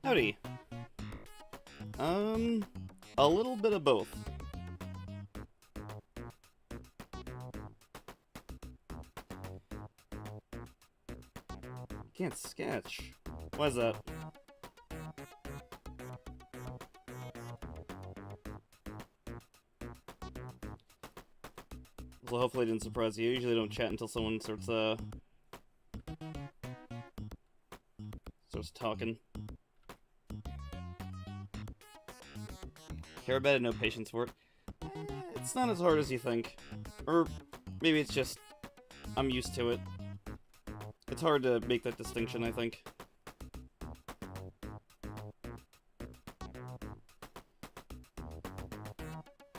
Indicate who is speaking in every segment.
Speaker 1: Howdy. A little bit of both. Can't sketch. Why is that? Well, hopefully it didn't surprise you. I usually don't chat until someone starts talking. Care about it, no patience for it. It's not as hard as you think. Or maybe it's just I'm used to it. It's hard to make that distinction, I think.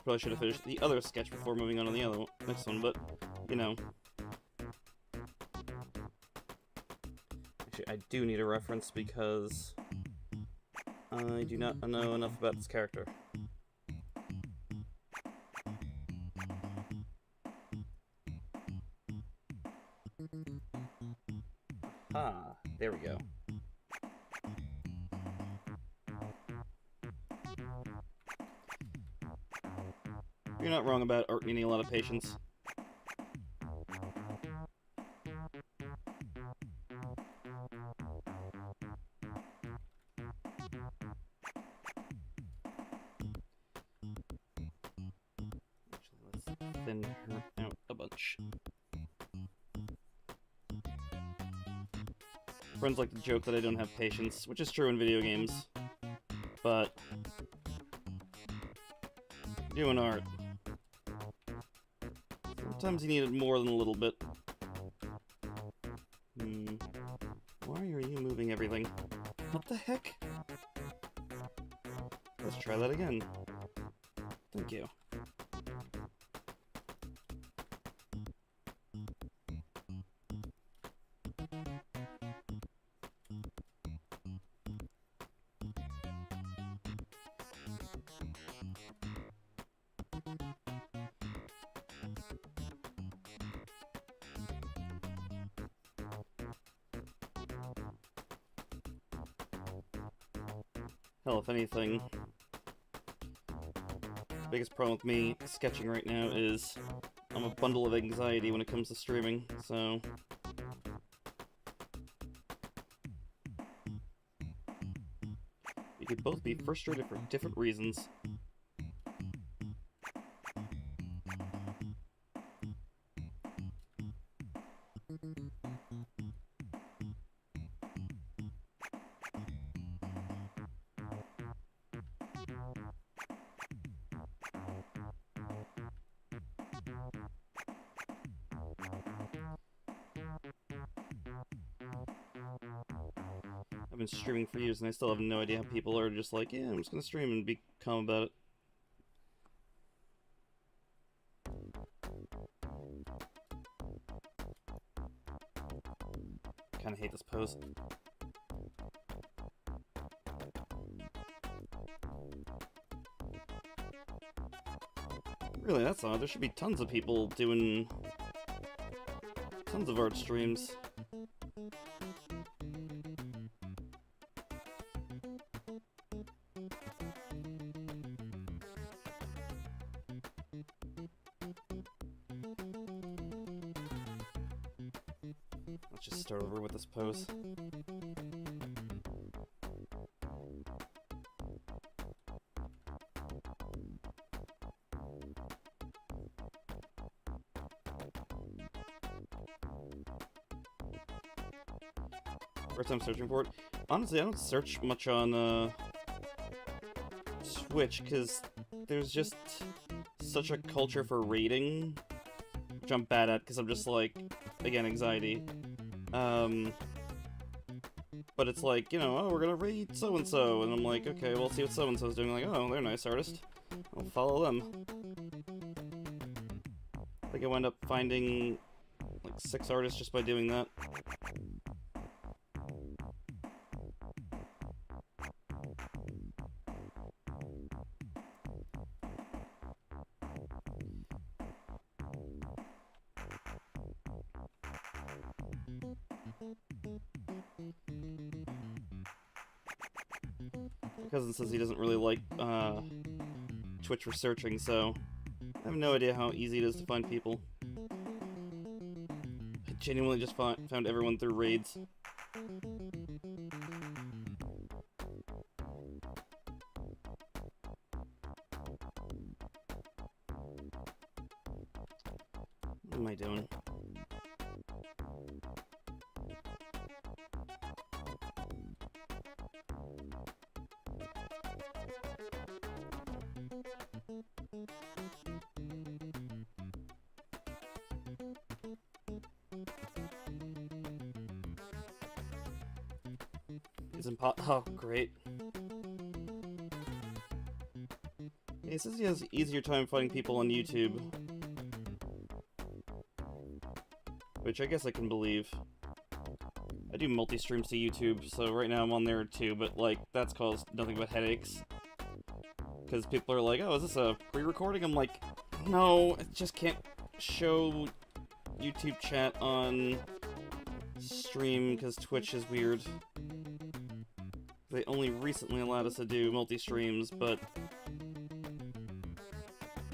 Speaker 1: Probably should have finished the other sketch before moving on to the next one, but, you know. Actually, I do need a reference because I do not know enough about this character. Ah, there we go. You're not wrong about art needing a lot of patience. Actually, let's thin her out a bunch. Friends like to joke that I don't have patience, which is true in video games. But doing art, sometimes you need it more than a little bit. Why are you moving everything? What the heck? Let's try that again. Thank you. Hell, if anything, the biggest problem with me sketching right now is I'm a bundle of anxiety when it comes to streaming, so We could both be frustrated for different reasons. I've been streaming for years and I still have no idea how people are just like, yeah, I'm just gonna stream and be calm about it. Kinda hate this pose. Really, that's odd. There should be tons of people doing tons of art streams. Let's just start over with this pose. First time searching for it. Honestly, I don't search much on Twitch because there's just such a culture for rating, which I'm bad at because I'm just like, again, anxiety. But it's like, you know, oh, we're gonna rate so-and-so, and I'm like, okay, we'll see what so-and-so's doing. Like, oh, they're a nice artist. I'll follow them. I think I wound up finding like 6 artists just by doing that. My cousin says he doesn't really like Twitch for searching, so I have no idea how easy it is to find people. I genuinely just found everyone through raids. What am I doing? Oh, great. He says he has an easier time finding people on YouTube. Which I guess I can believe. I do multi-streams to YouTube, so right now I'm on there too, but like, that's caused nothing but headaches. Because people are like, oh, is this a pre-recording? I'm like, no, I just can't show YouTube chat on stream because Twitch is weird. They only recently allowed us to do multi-streams, but,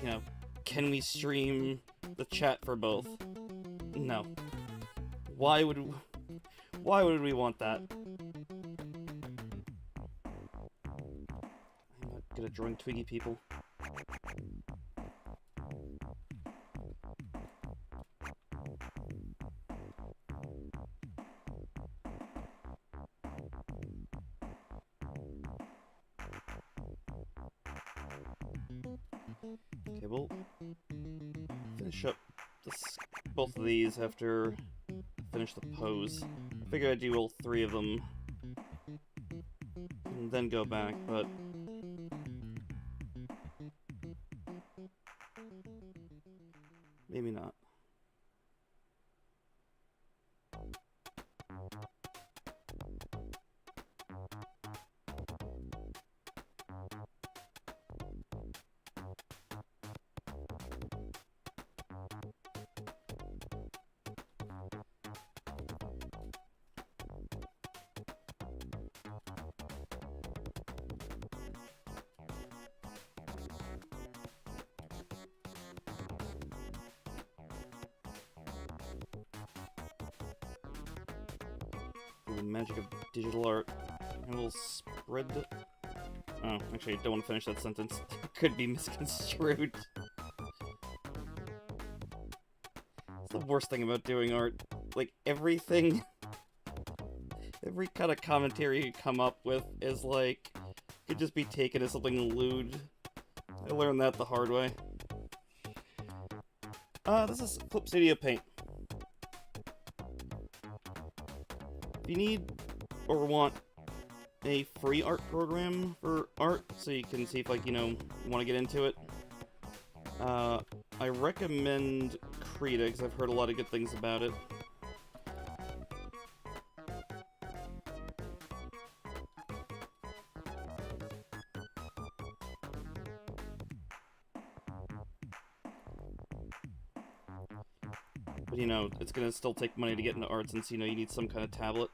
Speaker 1: you know, can we stream the chat for both? No. Why would we want that? I'm not good at drawing Twiggy people. Okay, we'll finish up both of these after I finish the pose. I figured I'd do all 3 of them and then go back, but maybe not. The magic of digital art, and we'll spread Oh, actually, I don't want to finish that sentence. It could be misconstrued. It's the worst thing about doing art. Like, everything... every kind of commentary you come up with is, like, could just be taken as something lewd. I learned that the hard way. This is Clip Studio Paint. If you need or want a free art program for art, so you can see if, like, you know, you want to get into it, I recommend Krita, because I've heard a lot of good things about it. But, you know, it's gonna still take money to get into art, since, you know, you need some kind of tablet.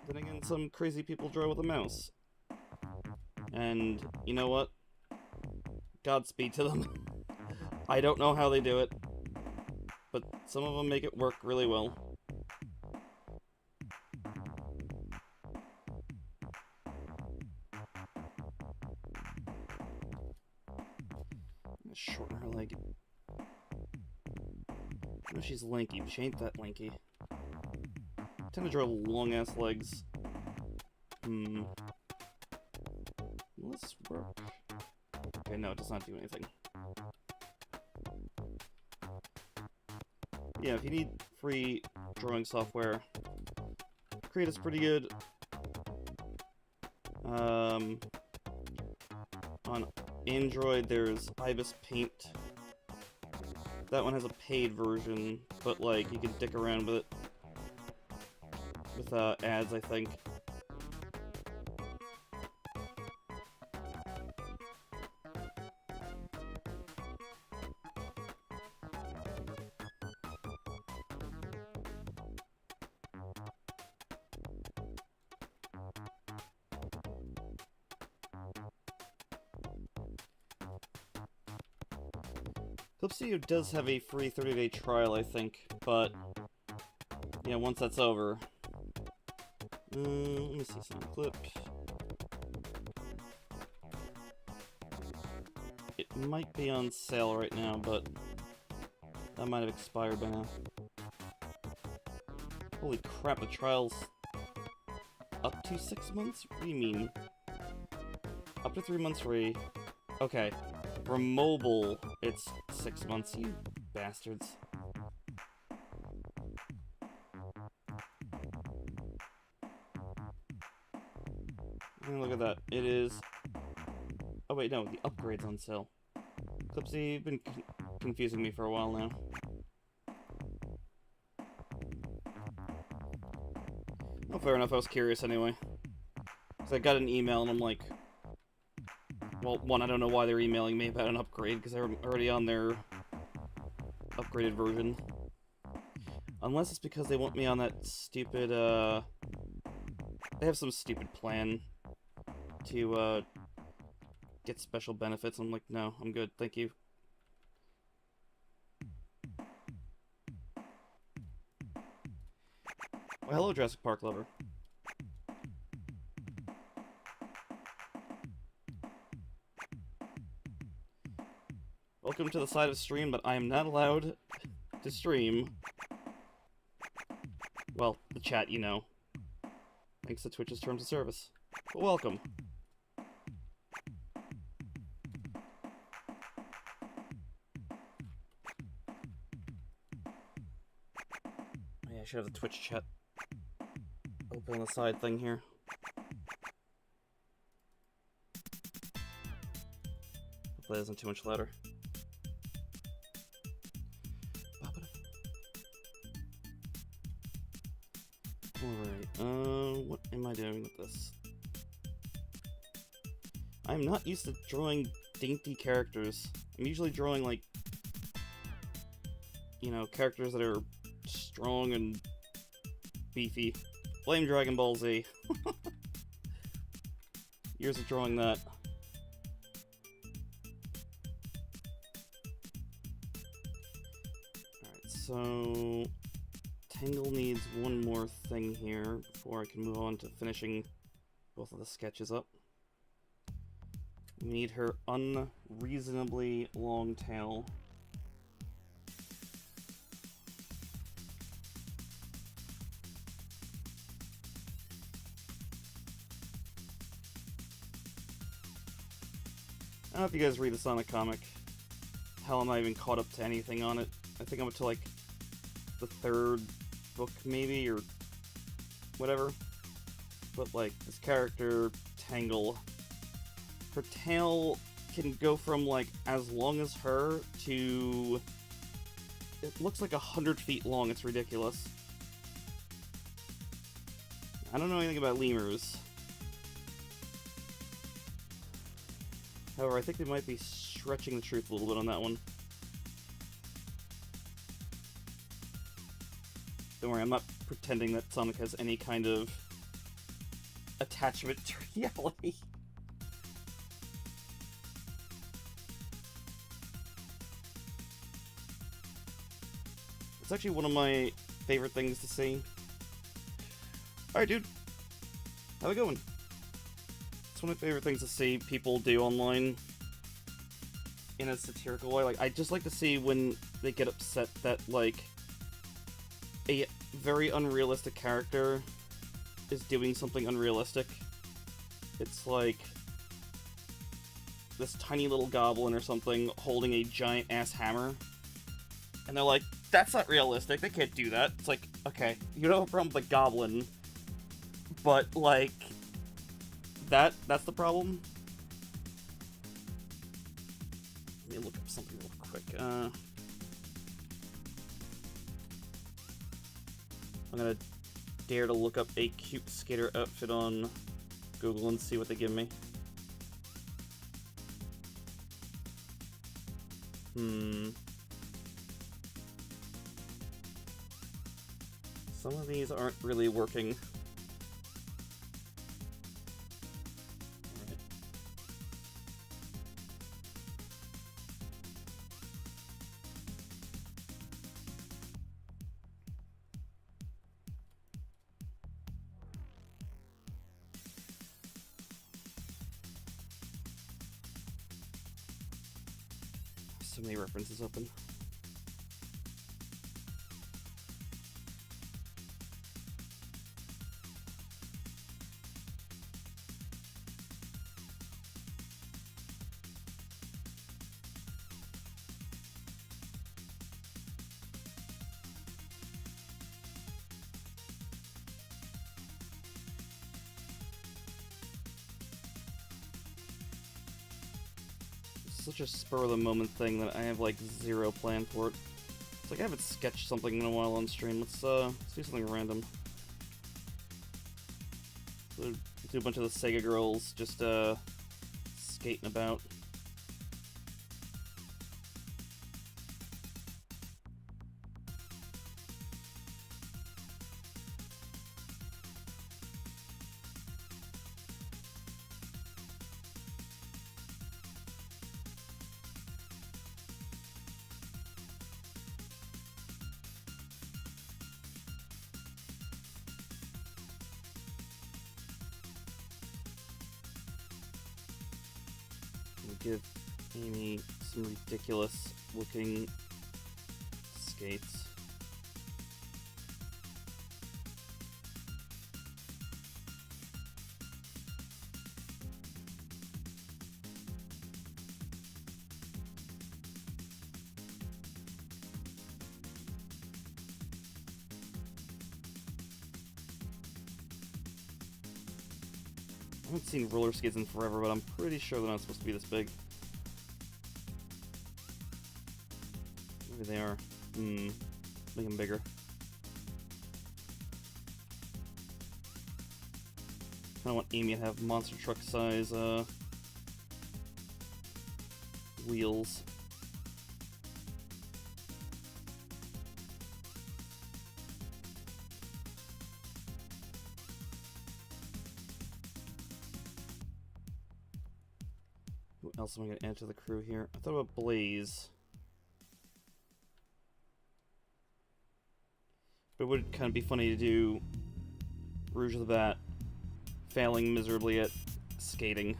Speaker 1: Then again, some crazy people draw with a mouse. And, you know what? Godspeed to them. I don't know how they do it, but some of them make it work really well. Shorten her leg. No, she's lanky, but she ain't that lanky. I tend to draw long-ass legs. Let's work. Okay, no, it does not do anything. Yeah, if you need free drawing software, Krita's pretty good. On Android, there's Ibis Paint. That one has a paid version, but, like, you can dick around with it. With, ads, I think. Clip Studio does have a free 30-day trial, I think, but, yeah, once that's over... let me see some clips. It might be on sale right now, but that might have expired by now. Holy crap, the trial's up to 6 months? What do you mean? Up to 3 months free. Okay. For mobile, it's 6 months, you bastards. Look at that. It is... Oh wait, no, the upgrade's on sale. Clipsy, you've been confusing me for a while now. Oh, fair enough, I was curious anyway. So I got an email and I'm like... Well, one, I don't know why they're emailing me about an upgrade, because they're already on their upgraded version. Unless it's because they want me on that stupid, They have some stupid plan to, get special benefits. I'm like, no, I'm good, thank you. Well, hello, Jurassic Park lover. Welcome to the side of stream, but I am not allowed to stream. Well, the chat, you know. Thanks to Twitch's terms of service. But welcome. Yeah, I should have the Twitch chat open on the side thing here. Hopefully that isn't too much louder. Alright, what am I doing with this? I'm not used to drawing dainty characters. I'm usually drawing, like, you know, characters that are strong and beefy. Blame Dragon Ball Z. Years of drawing that. Alright, so... Tangle needs one more thing here before I can move on to finishing both of the sketches up. We need her unreasonably long tail. I don't know if you guys read the Sonic comic. Hell, I'm not even caught up to anything on it. I think I'm up to like the 3rd book maybe, or whatever. But like, this character, Tangle, her tail can go from like as long as her to... it looks like 100 feet long. It's ridiculous. I don't know anything about lemurs. However, I think they might be stretching the truth a little bit on that one. Don't worry, I'm not pretending that Sonic has any kind of attachment to reality. It's actually one of my favorite things to see. Alright, dude. How's it going? It's one of my favorite things to see people do online in a satirical way. Like, I just like to see when they get upset that, like, a very unrealistic character is doing something unrealistic. It's like this tiny little goblin or something holding a giant-ass hammer. And they're like, that's not realistic, they can't do that. It's like, okay, you don't have a problem with the goblin, but, like, that's the problem? Let me look up something real quick. I'm gonna dare to look up a cute skater outfit on Google and see what they give me. Some of these aren't really working. Alright. So many references open. Such a spur-of-the-moment thing that I have, like, zero plan for it. It's like I haven't sketched something in a while on stream. Let's do something random. So, do a bunch of the Sega girls just, skating about. Give Amy some ridiculous looking skates. I haven't seen roller skates in forever, but I'm pretty sure they're not supposed to be this big. Maybe they are. Make them bigger. I want Amy to have monster truck size wheels. What else am I going to add to the crew here? I thought about Blaze. But it would kind of be funny to do Rouge of the Bat failing miserably at skating.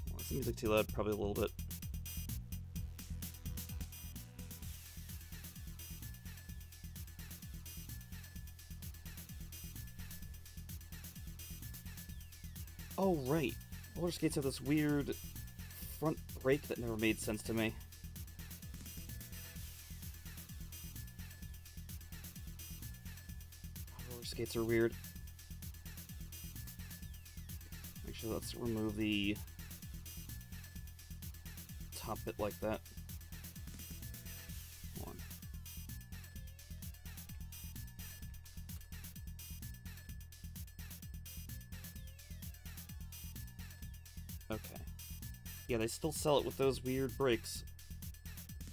Speaker 1: Well, is the music too loud? Probably a little bit. Oh, right. Roller skates have this weird front brake that never made sense to me. Roller skates are weird. Actually, let's remove the top bit like that. Hold on. Okay. Yeah, they still sell it with those weird brakes.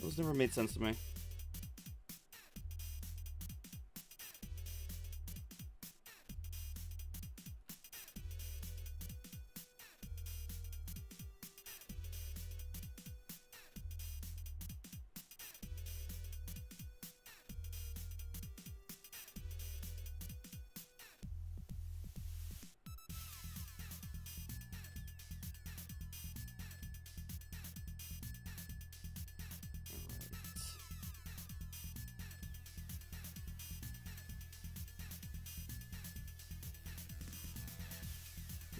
Speaker 1: Those never made sense to me.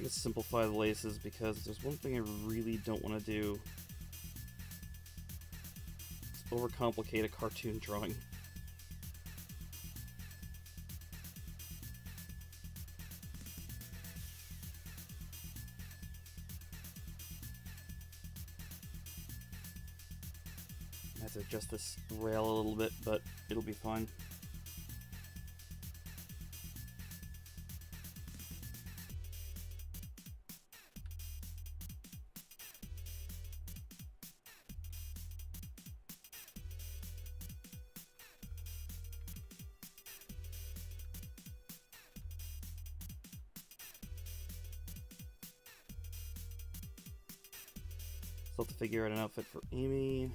Speaker 1: Let's simplify the laces because there's one thing I really don't want to do. It's overcomplicate a cartoon drawing. I have to adjust this rail a little bit, but it'll be fine. Still have to figure out an outfit for Amy.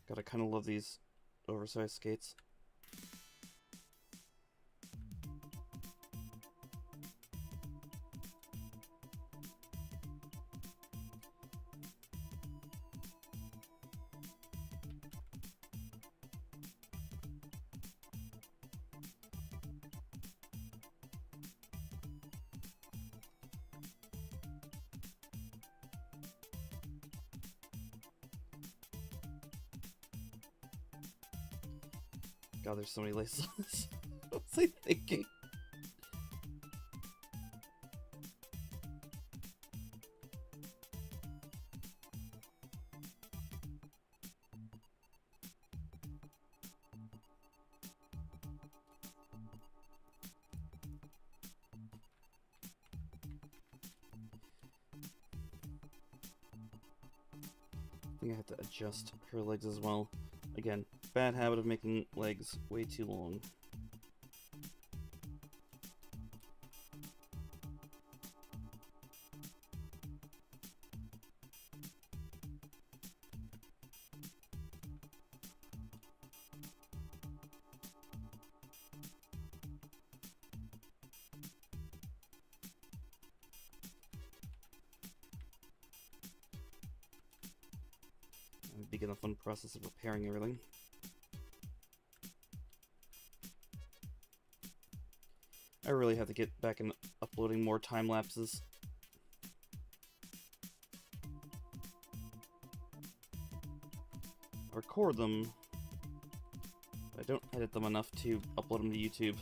Speaker 1: God, I kind of love these oversized skates. God, there's so many laces on this. What was I thinking? I think I have to adjust her legs as well. Again, bad habit of making legs way too long. Begin the fun process of repairing everything. I really have to get back in uploading more time lapses. I record them, but I don't edit them enough to upload them to YouTube.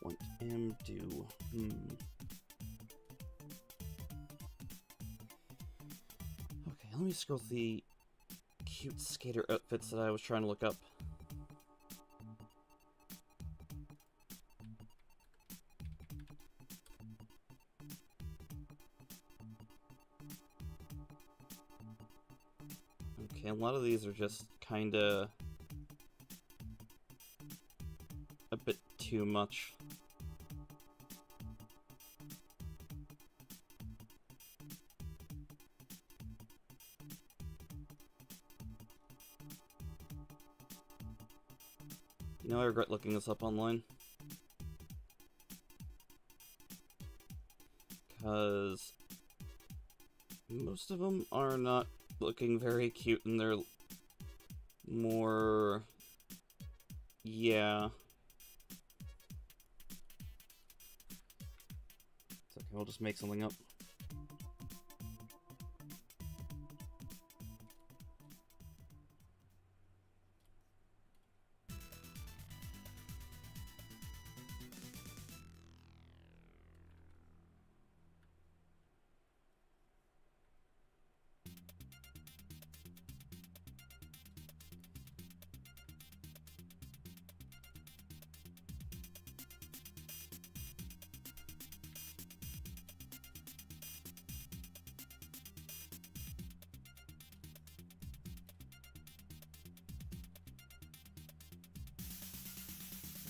Speaker 1: What am do? Okay, let me scroll through the cute skater outfits that I was trying to look up. Okay, a lot of these are just kinda a bit too much. You know, I regret looking this up online. Because most of them are not looking very cute, and they're more... yeah. It's okay, we'll just make something up.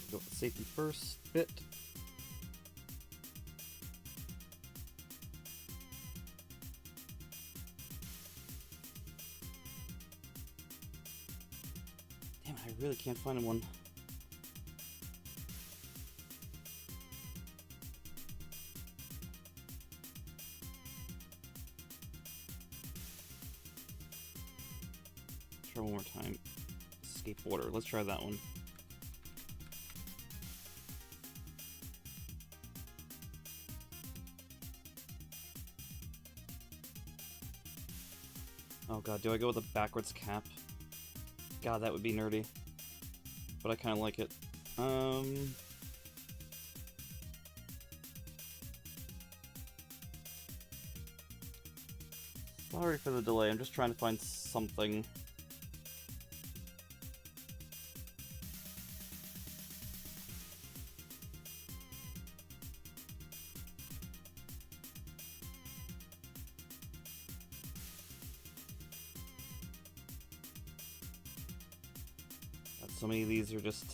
Speaker 1: Go with the safety first bit. Damn, I really can't find one. Try one more time. Skateboarder, let's try that one. Oh god, do I go with a backwards cap? God, that would be nerdy. But I kind of like it. Sorry for the delay, I'm just trying to find something. So many of these are just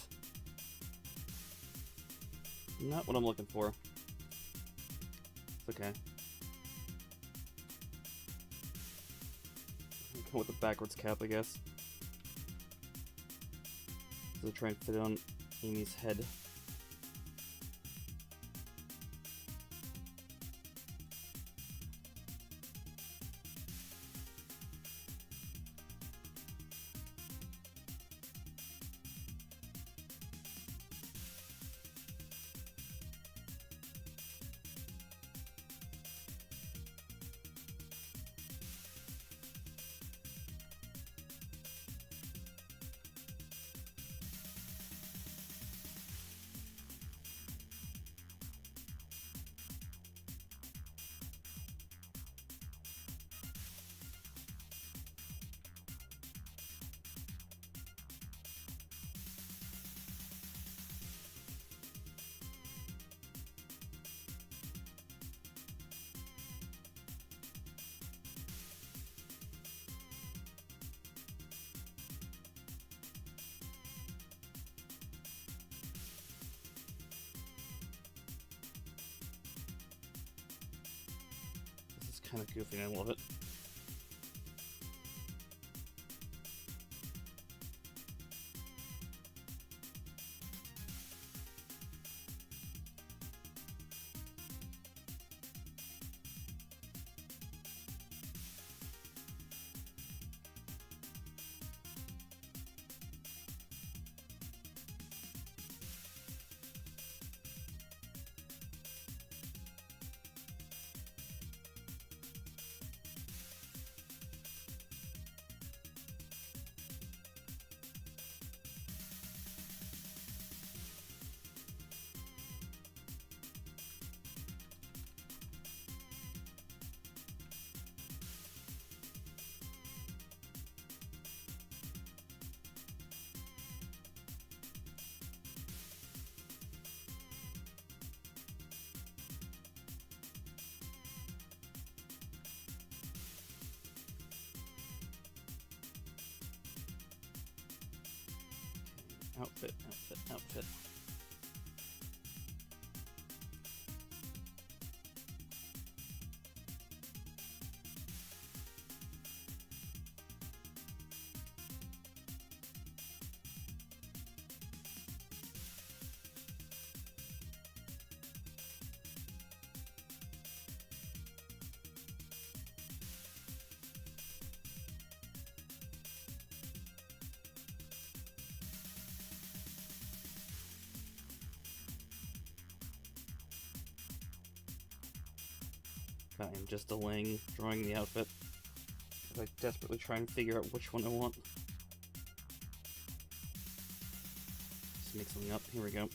Speaker 1: not what I'm looking for. It's okay. Go with the backwards cap, I guess. So try and fit it on Amy's head. Kind of goofy, I love it. Outfit, outfit, outfit. I am just delaying drawing the outfit as I desperately try and figure out which one I want. Just make something up. Here we go.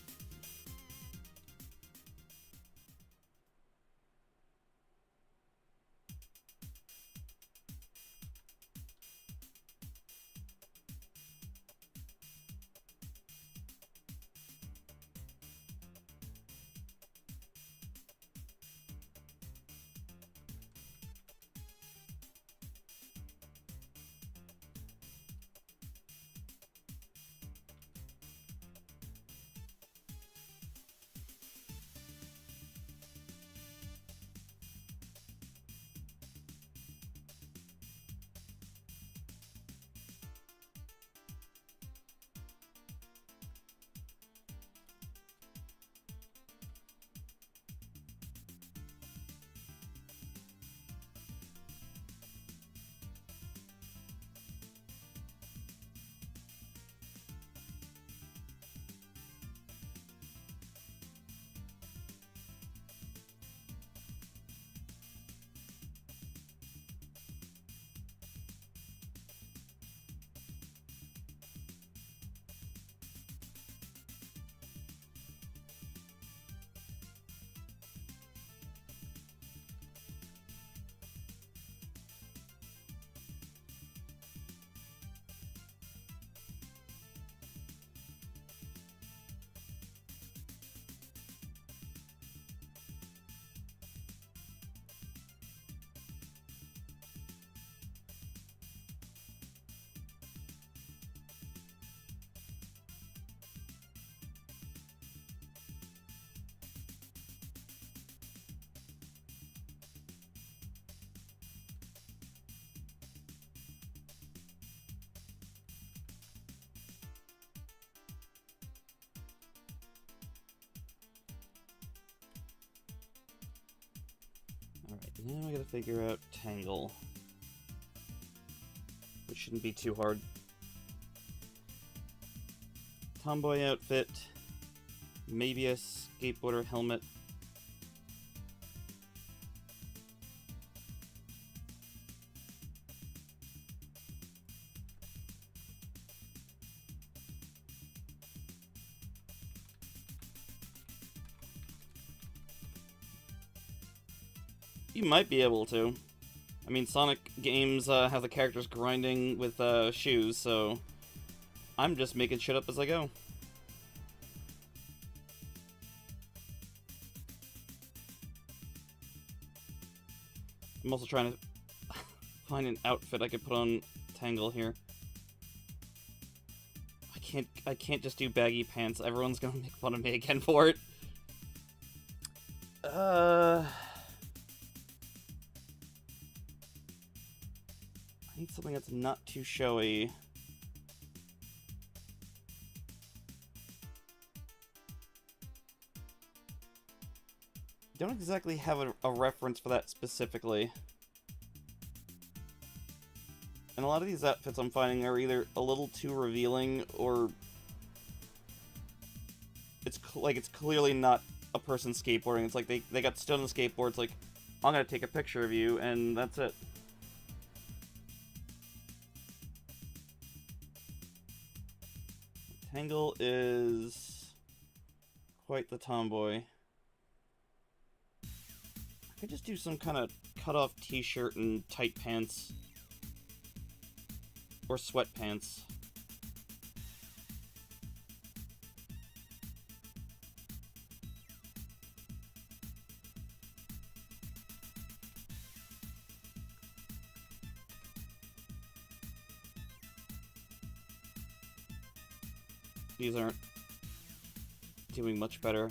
Speaker 1: Alright, now I gotta figure out Tangle. Which shouldn't be too hard. Tomboy outfit. Maybe a skateboarder helmet. You might be able to. I mean, Sonic games have the characters grinding with shoes, so I'm just making shit up as I go. I'm also trying to find an outfit I could put on Tangle here. I can't just do baggy pants. Everyone's gonna make fun of me again for it. I need something that's not too showy. Don't exactly have a reference for that specifically. And a lot of these outfits I'm finding are either a little too revealing or it's clearly not a person skateboarding. It's like they got stood on the skateboard. It's like, I'm gonna take a picture of you and that's it. Tangle is quite the tomboy. I could just do some kind of cut-off t-shirt and tight pants. Or sweatpants. these aren't doing much better.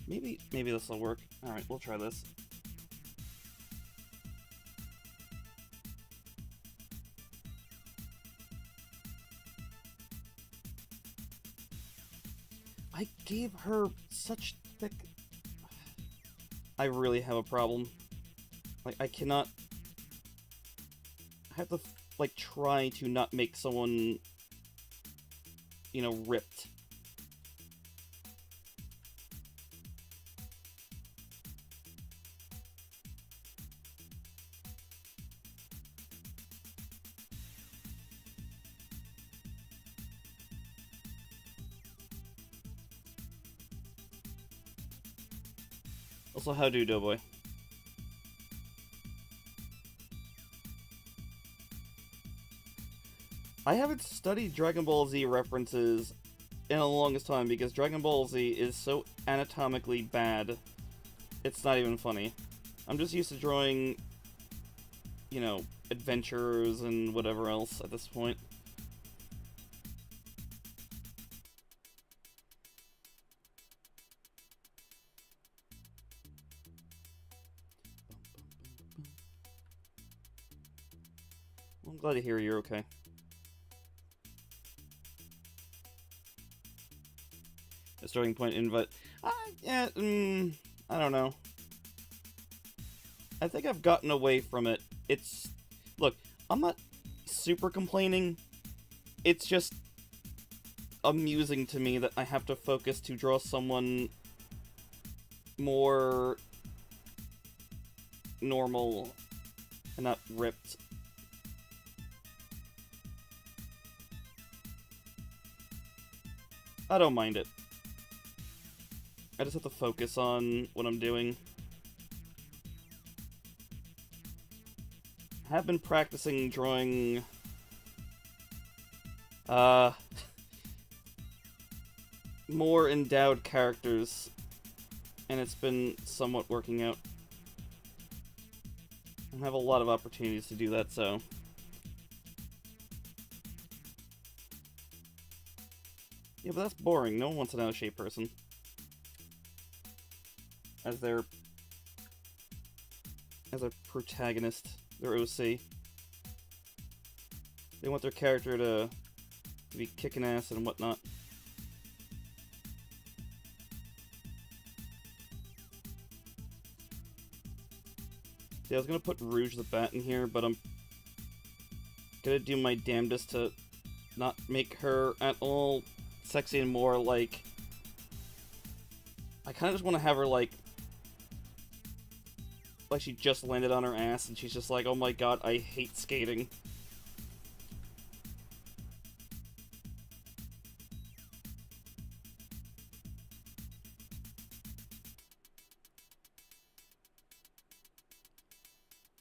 Speaker 1: Maybe this will work. Alright, we'll try this. I gave her such thick... I really have a problem. Like, I cannot... I have to, like, try to not make someone, you know, ripped. Also, how do, Doughboy? I haven't studied Dragon Ball Z references in the longest time because Dragon Ball Z is so anatomically bad, it's not even funny. I'm just used to drawing, you know, adventures and whatever else at this point. Well, I'm glad to hear you're okay. A starting point invite. Yeah, I don't know. I think I've gotten away from it. It's... Look, I'm not super complaining. It's just amusing to me that I have to focus to draw someone more normal and not ripped. I don't mind it. I just have to focus on what I'm doing. I have been practicing drawing... more endowed characters, and it's been somewhat working out. I have a lot of opportunities to do that, so... Yeah, but that's boring. No one wants an out-of-shape person as their protagonist, their OC. They want their character to be kicking ass and whatnot. Yeah, I was gonna put Rouge the Bat in here, but I'm gonna do my damnedest to not make her at all sexy and more like... I kinda just want to have her like she just landed on her ass and she's just like, oh my god, I hate skating.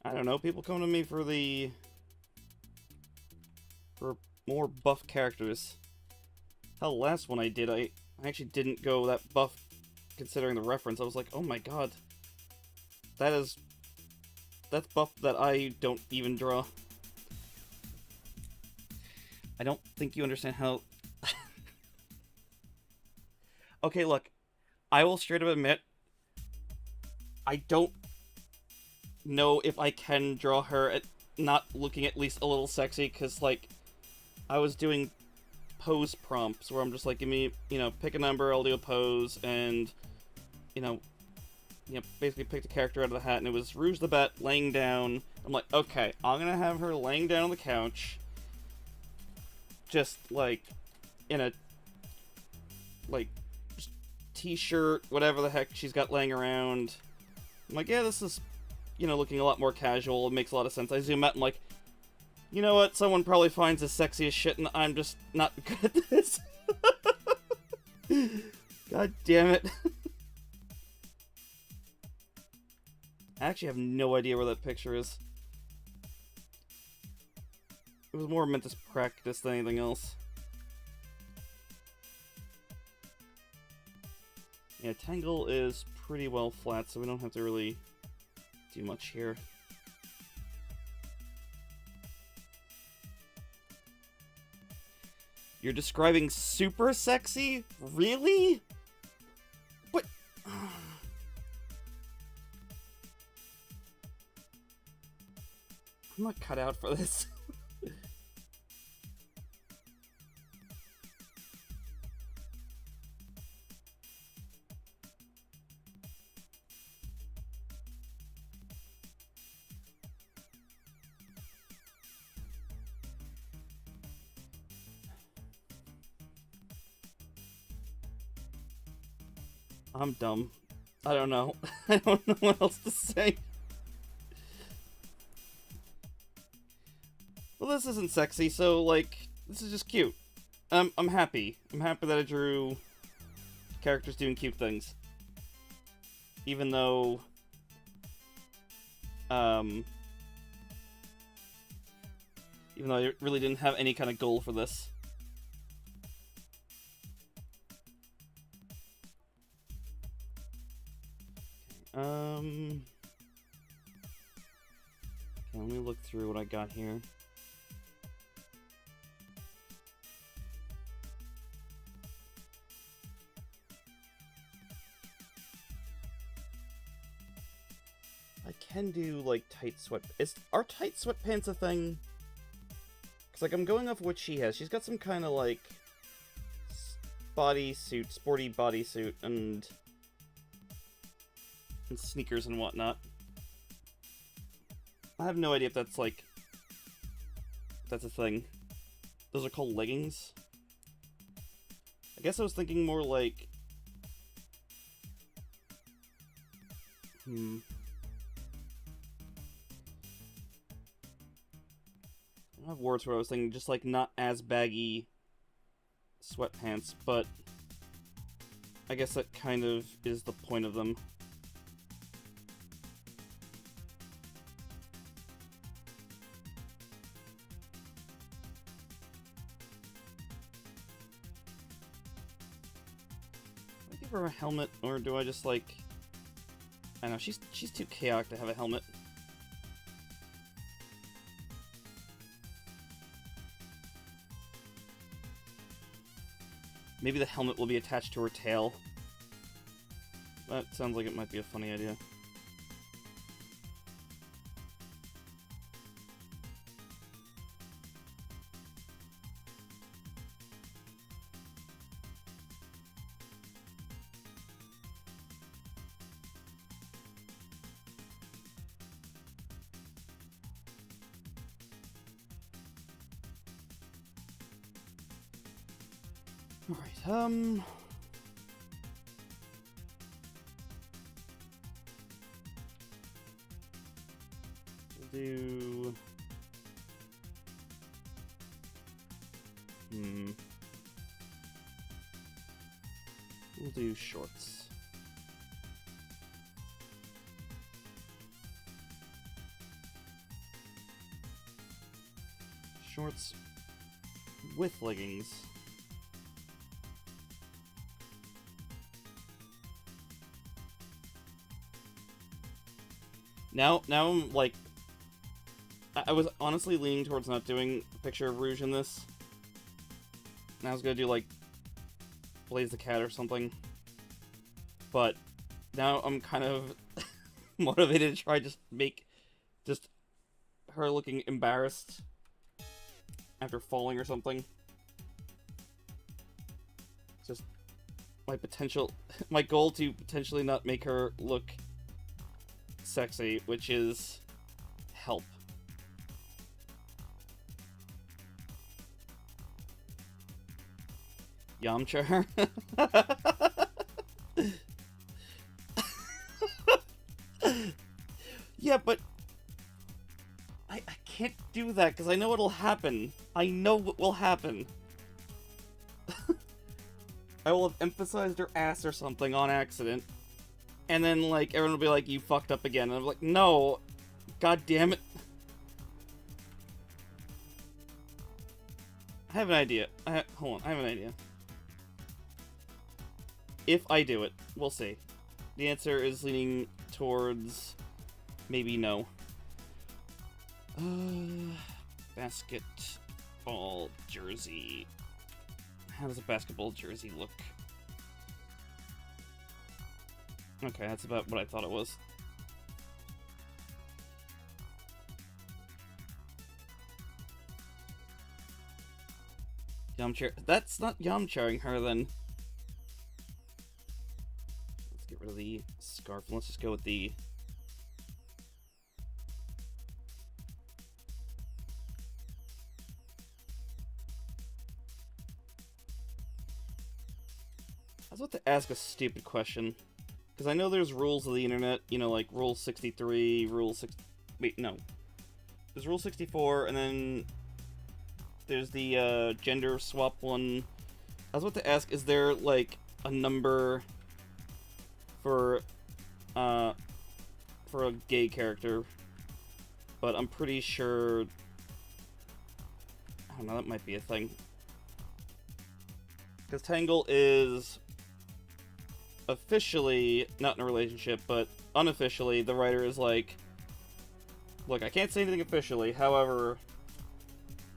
Speaker 1: I don't know, people come to me for more buff characters. Hell, the last one I did, I actually didn't go that buff considering the reference. I was like, oh my god. That's buff that I don't even draw. I don't think you understand how... Okay, look. I will straight up admit, I don't know if I can draw her at not looking at least a little sexy, because, like, I was doing pose prompts where I'm just like, give me, you know, pick a number, I'll do a pose, and, you know, basically pick the character out of the hat, and it was Rouge the Bat laying down. I'm like, okay, I'm gonna have her laying down on the couch, just, like, in a, like, t-shirt, whatever the heck she's got laying around. I'm like, yeah, this is, you know, looking a lot more casual. It makes a lot of sense. I zoom out and like, you know what? Someone probably finds this sexy as shit, and I'm just not good at this. God damn it. I actually have no idea where that picture is. It was more meant to practice than anything else. Yeah, Tangle is pretty well flat, so we don't have to really do much here. You're describing super sexy? Really? What? I'm not cut out for this. I'm dumb. I don't know. I don't know what else to say. Well, this isn't sexy, so, like, this is just cute. I'm happy. I'm happy that I drew characters doing cute things. Even though, even though I really didn't have any kind of goal for this. Okay, let me look through what I got here. I can do, like, tight sweat... Are tight sweatpants a thing? Because, like, I'm going off what she has. She's got some kind of, like, bodysuit, sporty bodysuit, and sneakers and whatnot. I have no idea if that's, like... that's a thing. Those are called leggings? I guess I was thinking more like... I don't have words where I was thinking just, like, not as baggy sweatpants, but I guess that kind of is the point of them. Do I give her a helmet, or do I just, like... I know, she's too chaotic to have a helmet. Maybe the helmet will be attached to her tail. That sounds like it might be a funny idea. Alright, we'll do... We'll do shorts. Shorts with leggings. Now I'm, like... I was honestly leaning towards not doing a picture of Rouge in this. And I was gonna do, like, Blaze the Cat or something. But now I'm kind of motivated to try just make just her looking embarrassed after falling or something. It's just my goal to potentially not make her look sexy, which is help. Yamcha. Yeah, but I can't do that because I know what'll happen. I know what will happen. I will have emphasized her ass or something on accident. And then, like, everyone will be like, you fucked up again. And I'm like, no. God damn it. I have an idea. Hold on, I have an idea. If I do it, we'll see. The answer is leaning towards maybe no. Basketball jersey How does a basketball jersey look? Okay, that's about what I thought it was. Yamcha. That's not Yamchaing her then. Let's get rid of the scarf and let's just go with the. I was about to ask a stupid question. Because I know there's rules of the internet, you know, like Rule 63, Rule 6... Wait, no. There's Rule 64, and then there's the gender swap one. I was about to ask, is there, like, a number for a gay character? But I'm pretty sure... I don't know, that might be a thing. Because Tangle is officially not in a relationship, but unofficially, the writer is like, look, I can't say anything officially, however,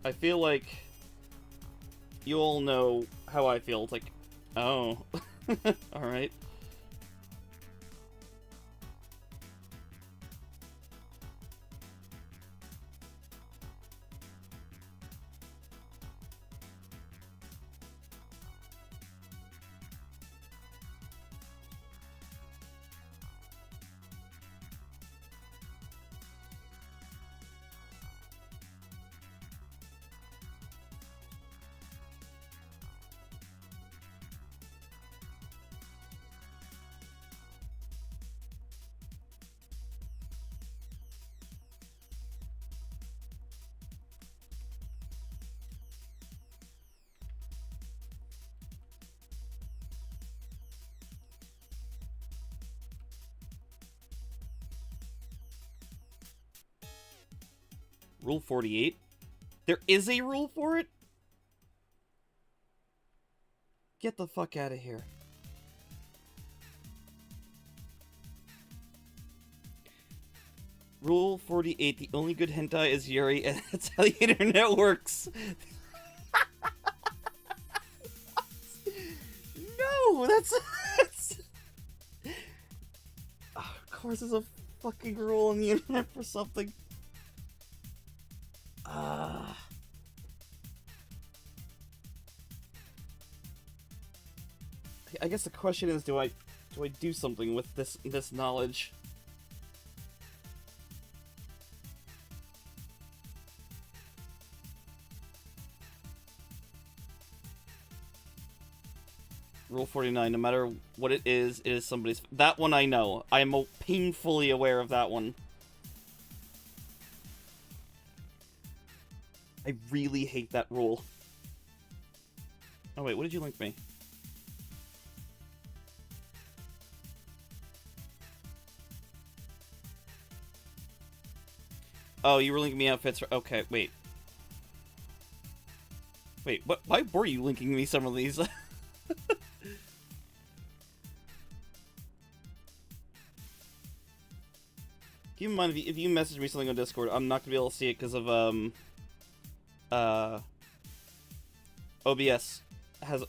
Speaker 1: I feel like you all know how I feel. It's like, oh, alright. Rule 48? There is a rule for it? Get the fuck out of here. Rule 48, the only good hentai is Yuri, and that's how the internet works. No, that's... Oh, of course there's a fucking rule on the internet for something. I guess the question is, do I do something with this knowledge? Rule 49, no matter what it is somebody's... That one I know. I'm painfully aware of that one. I really hate that rule. Oh wait, what did you link me? Oh, you were linking me outfits for... Okay, wait. Wait, what? Why were you linking me some of these? Keep in mind, if you message me something on Discord, I'm not gonna be able to see it because of, OBS has...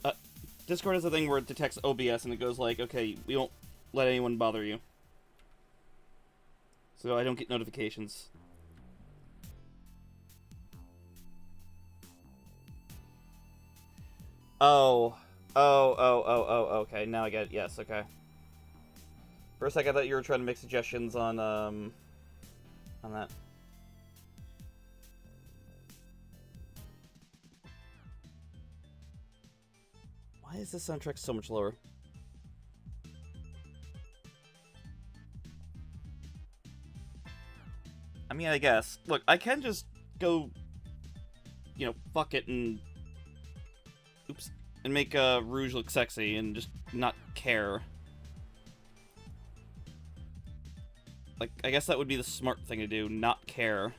Speaker 1: Discord has a thing where it detects OBS and it goes like, okay, we won't let anyone bother you. So I don't get notifications. Oh, okay, now I get it, yes, okay. For a second, I thought you were trying to make suggestions on that. Why is this soundtrack so much lower? I mean, I guess. Look, I can just go, you know, fuck it and... Oops. And make Rouge look sexy and just not care. Like, I guess that would be the smart thing to do, not care.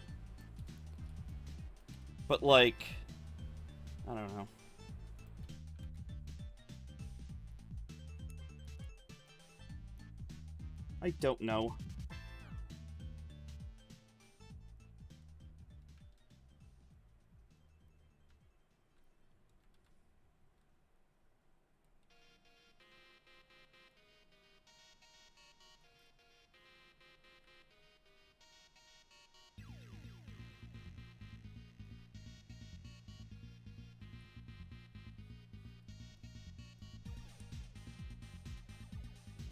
Speaker 1: But, like... I don't know. I don't know.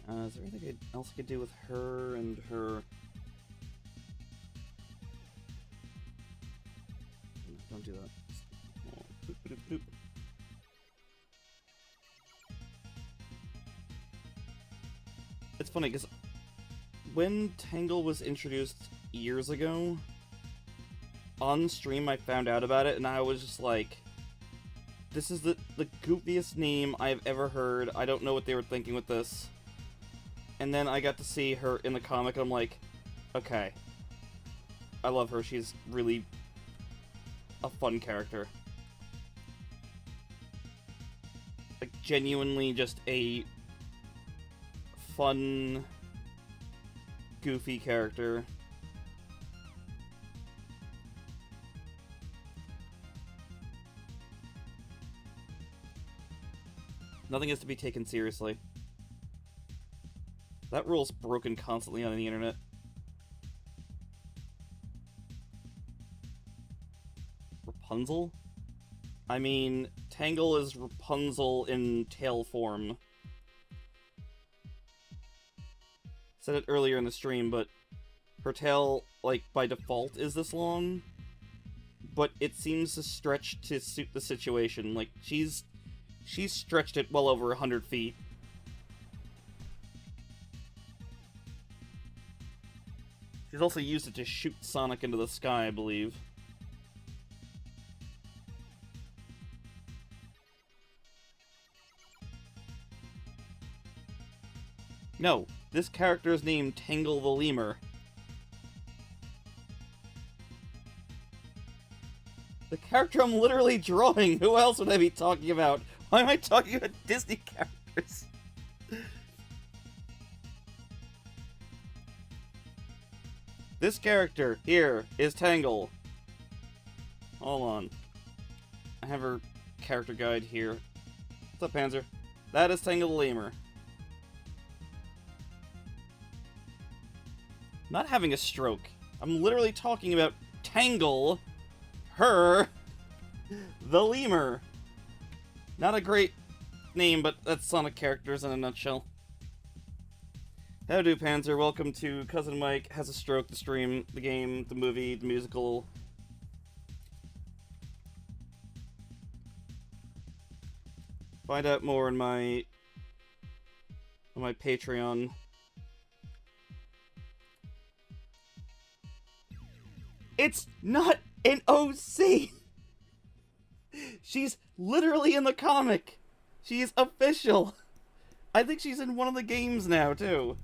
Speaker 1: Is there anything else I could do with her and her... Don't do that. Oh, boop, boop, boop. It's funny, because when Tangle was introduced years ago, on stream I found out about it, and I was just like, this is the goofiest name I've ever heard. I don't know what they were thinking with this. And then I got to see her in the comic, and I'm like, okay. I love her. She's really a fun character. Like, genuinely just a fun, goofy character. Nothing is to be taken seriously. That rule's broken constantly on the internet. Rapunzel? I mean, Tangle is Rapunzel in tail form. Said it earlier in the stream, but her tail, like, by default is this long, but it seems to stretch to suit the situation. Like, she's stretched it well over 100 feet. She's also used it to shoot Sonic into the sky, I believe. No, this character is named Tangle the Lemur. The character I'm literally drawing! Who else would I be talking about? Why am I talking about Disney characters? This character here is Tangle. Hold on. I have her character guide here. What's up, Panzer? That is Tangle the Lemur. Not having a stroke. I'm literally talking about Tangle, her, the Lemur. Not a great name, but that's Sonic characters in a nutshell. How do, Panzer? Welcome to Cousin Mike Has a Stroke, the stream, the game, the movie, the musical. Find out more on my Patreon. It's not an OC! She's literally in the comic! She's official! I think she's in one of the games now, too.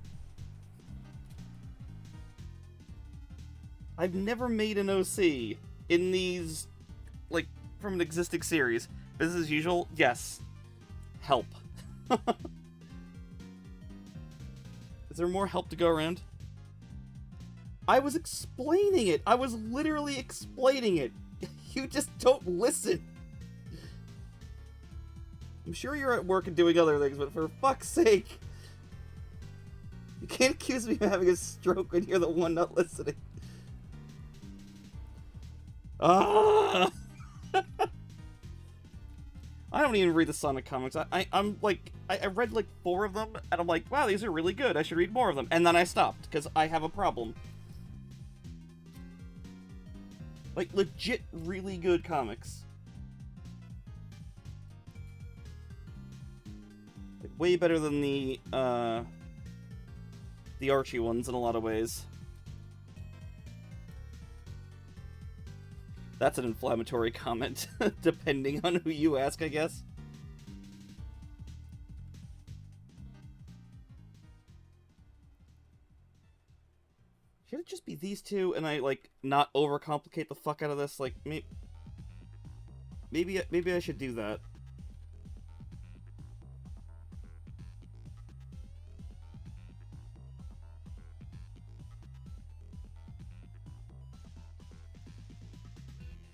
Speaker 1: I've never made an OC in these, like, from an existing series. Business as usual? Yes. Help. Is there more help to go around? I was explaining it! I was literally explaining it! You just don't listen! I'm sure you're at work and doing other things, but for fuck's sake! You can't accuse me of having a stroke when you're the one not listening. Ah! I don't even read the Sonic comics. I'm like, I read like 4 of them, and I'm like, wow, these are really good. I should read more of them. And then I stopped, because I have a problem. Like, legit really good comics. Like, way better than the Archie ones in a lot of ways. That's an inflammatory comment, depending on who you ask, I guess. Should it just be these two, and I, like, not overcomplicate the fuck out of this? Like, maybe I should do that.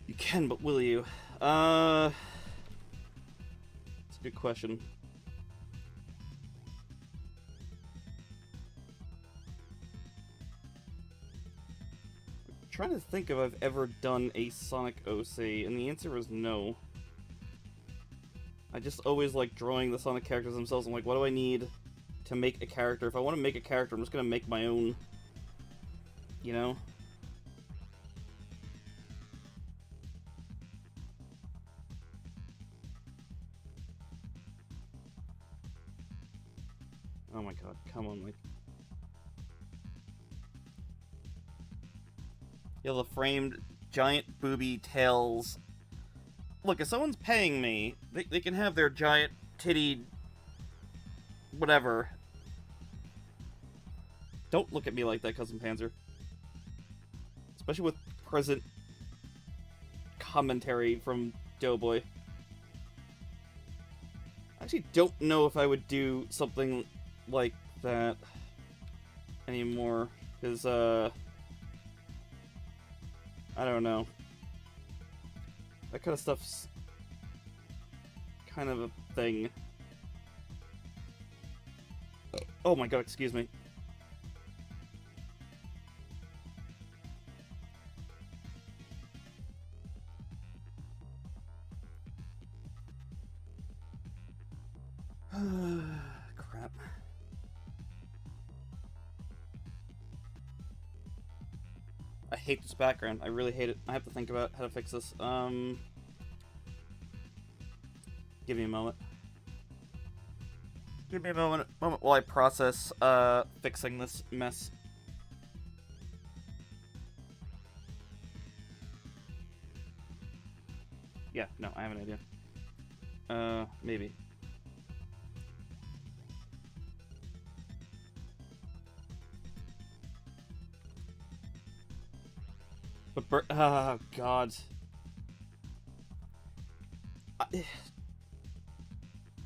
Speaker 1: You can, but will you? That's a good question. I'm trying to think if I've ever done a Sonic OC, and the answer is no. I just always like drawing the Sonic characters themselves. I'm like, what do I need to make a character. If I want to make a character, I'm just gonna make my own, you know? Oh my god, come on, like... Yeah, the framed giant booby tails. Look, if someone's paying me, they can have their giant titty... whatever. Don't look at me like that, Cousin Panzer. Especially with present commentary from Doughboy. I actually don't know if I would do something like that anymore, because, I don't know. That kind of stuff's kind of a thing. Oh my god, excuse me. Crap. I hate this background. I really hate it. I have to think about how to fix this. Give me a moment. Give me a moment while I process, fixing this mess. Yeah, no, I have an idea. Maybe. But oh, God.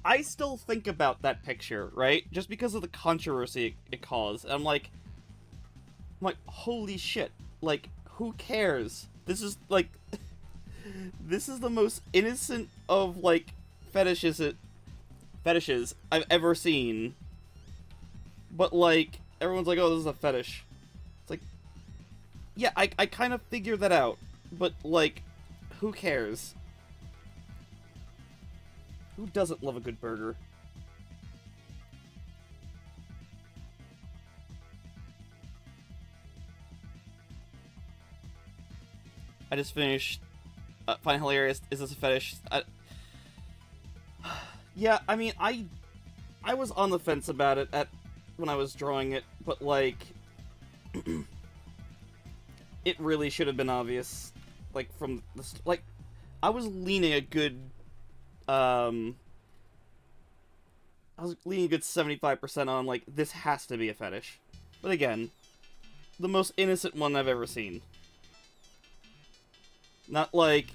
Speaker 1: I still think about that picture, right? Just because of the controversy it caused. And I'm like, holy shit. Like, who cares? This is, like... this is the most innocent of, like, fetishes I've ever seen. But, like, everyone's like, oh, this is a fetish. It's like... yeah, I kind of figured that out. But, like, who cares? Who doesn't love a good burger? I just finished... find hilarious. Is this a fetish? Yeah, I mean, I was on the fence about it when I was drawing it, but, like... it really should have been obvious. Like, from the... like, I was leaning a good... I was leaning a good 75% on, like, this has to be a fetish. But again, the most innocent one I've ever seen. Not like,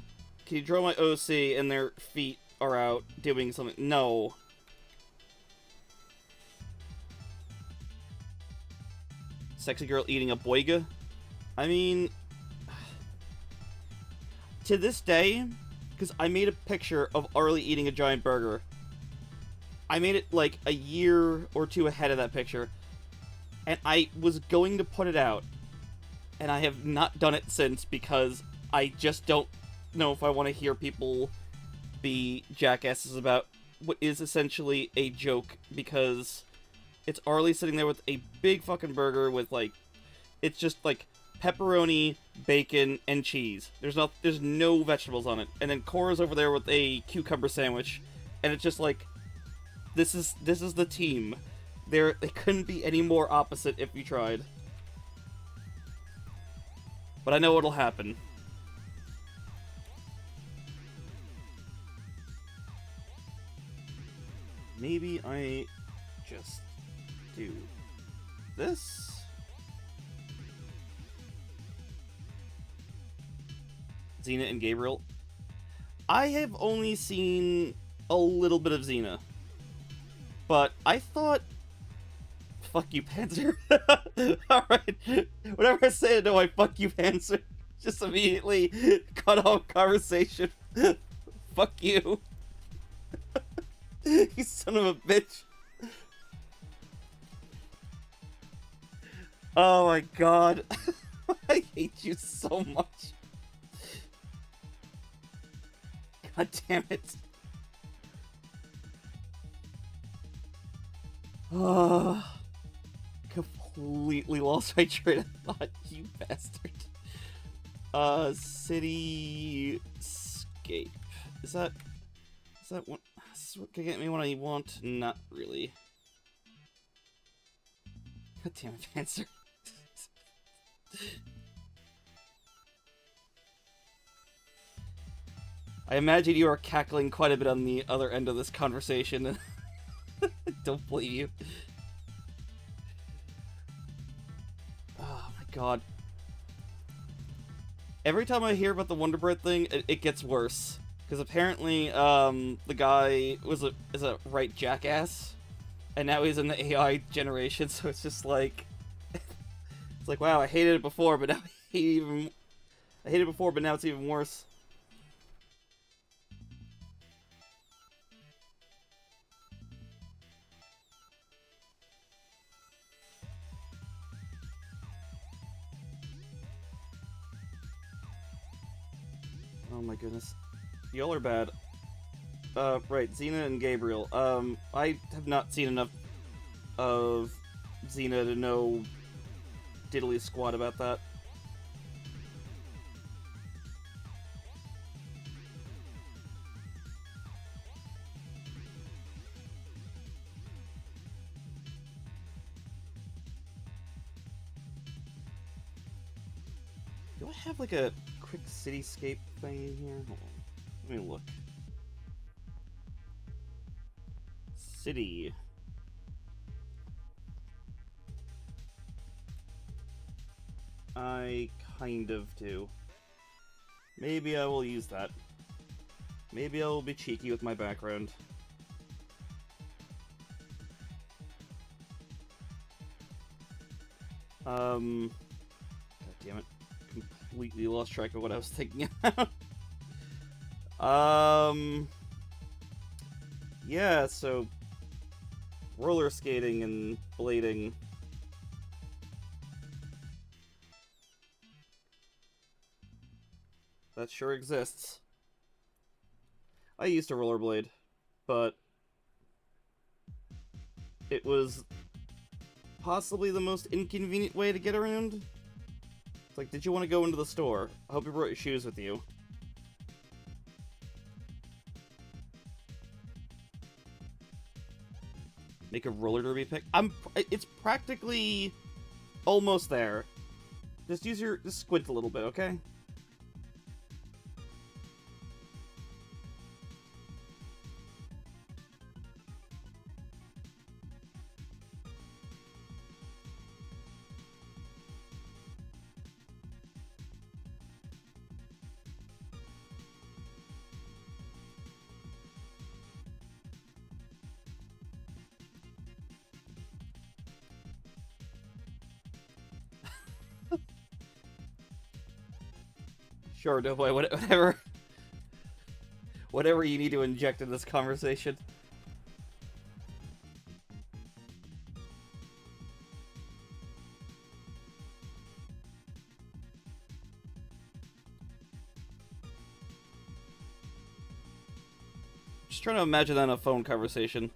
Speaker 1: can you draw my OC and their feet are out doing something? No. Sexy girl eating a boiga? I mean... to this day... because I made a picture of Arlie eating a giant burger. I made it, like, a year or two ahead of that picture. And I was going to put it out. And I have not done it since because I just don't know if I want to hear people be jackasses about what is essentially a joke. Because it's Arlie sitting there with a big fucking burger with, like... it's just, like... pepperoni, bacon, and cheese. There's no vegetables on it. And then Cora's over there with a cucumber sandwich, and it's just like, this is the team. They couldn't be any more opposite if you tried. But I know what'll happen. Maybe I just do this. Xena and Gabriel. I have only seen a little bit of Xena. But I thought... fuck you, Panzer. Alright. Whenever I say no, I fuck you, Panzer. Just immediately cut off conversation. Fuck you. You son of a bitch. Oh my god. I hate you so much. God damn it. Completely lost my train of thought, you bastard. Cityscape. Is that what? Is this what can get me what I want? Not really. God damn it, answer. I imagine you are cackling quite a bit on the other end of this conversation. Don't blame you. Oh my god. Every time I hear about the Wonder Bread thing, it gets worse. Because apparently, the guy is a right jackass, and now he's in the AI generation, so it's just like... It's like, wow, I hated it before, but now I hated it before, but now it's even worse. Oh my goodness. Y'all are bad. Right, Xena and Gabriel. I have not seen enough of Xena to know diddly squat about that. Do I have like a quick cityscape thing in here? Hold on. Let me look. City. I kind of do. Maybe I will use that. Maybe I will be cheeky with my background. God damn it. Completely lost track of what I was thinking about. Yeah, so roller skating and blading. That sure exists. I used to rollerblade, but it was possibly the most inconvenient way to get around. It's like, did you want to go into the store? I hope you brought your shoes with you. Make a roller derby pick? It's practically almost there. Just squint a little bit, okay? Sure, Doughboy, whatever you need to inject in this conversation. Just trying to imagine that in a phone conversation.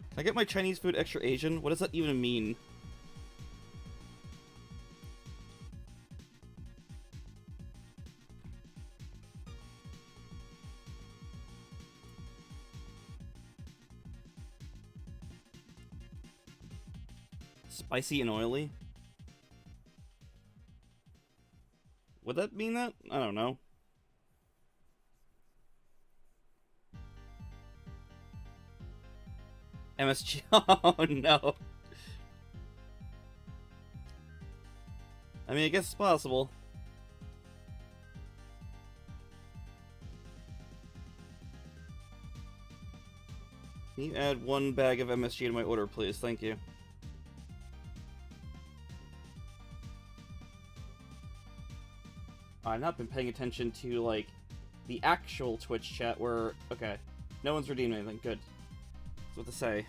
Speaker 1: Can I get my Chinese food extra Asian? What does that even mean? Spicy and oily? Would that mean that? I don't know. MSG. Oh no. I mean, I guess it's possible. Can you add 1 bag of MSG to my order, please? Thank you. I've not been paying attention to, like, the actual Twitch chat where... Okay. No one's redeemed anything. Good. That's what to say.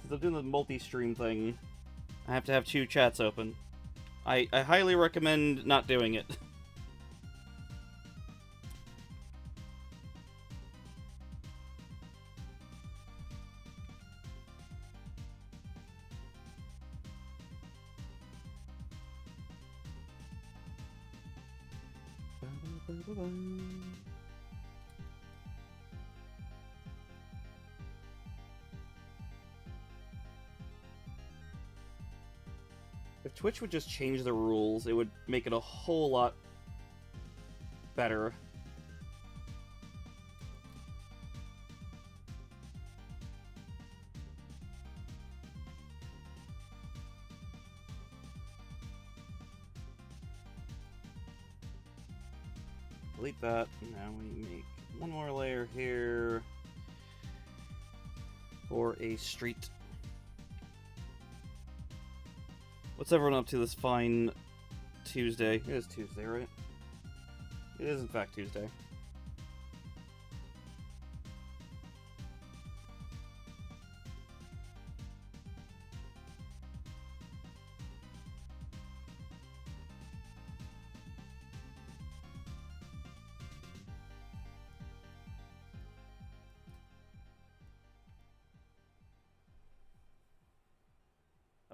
Speaker 1: Since I'm doing the multi-stream thing, I have to have 2 chats open. I highly recommend not doing it. If Twitch would just change the rules, it would make it a whole lot better. Delete that. Now we make one more layer here for a street. What's everyone up to this fine Tuesday? It is Tuesday, right? It is in fact Tuesday.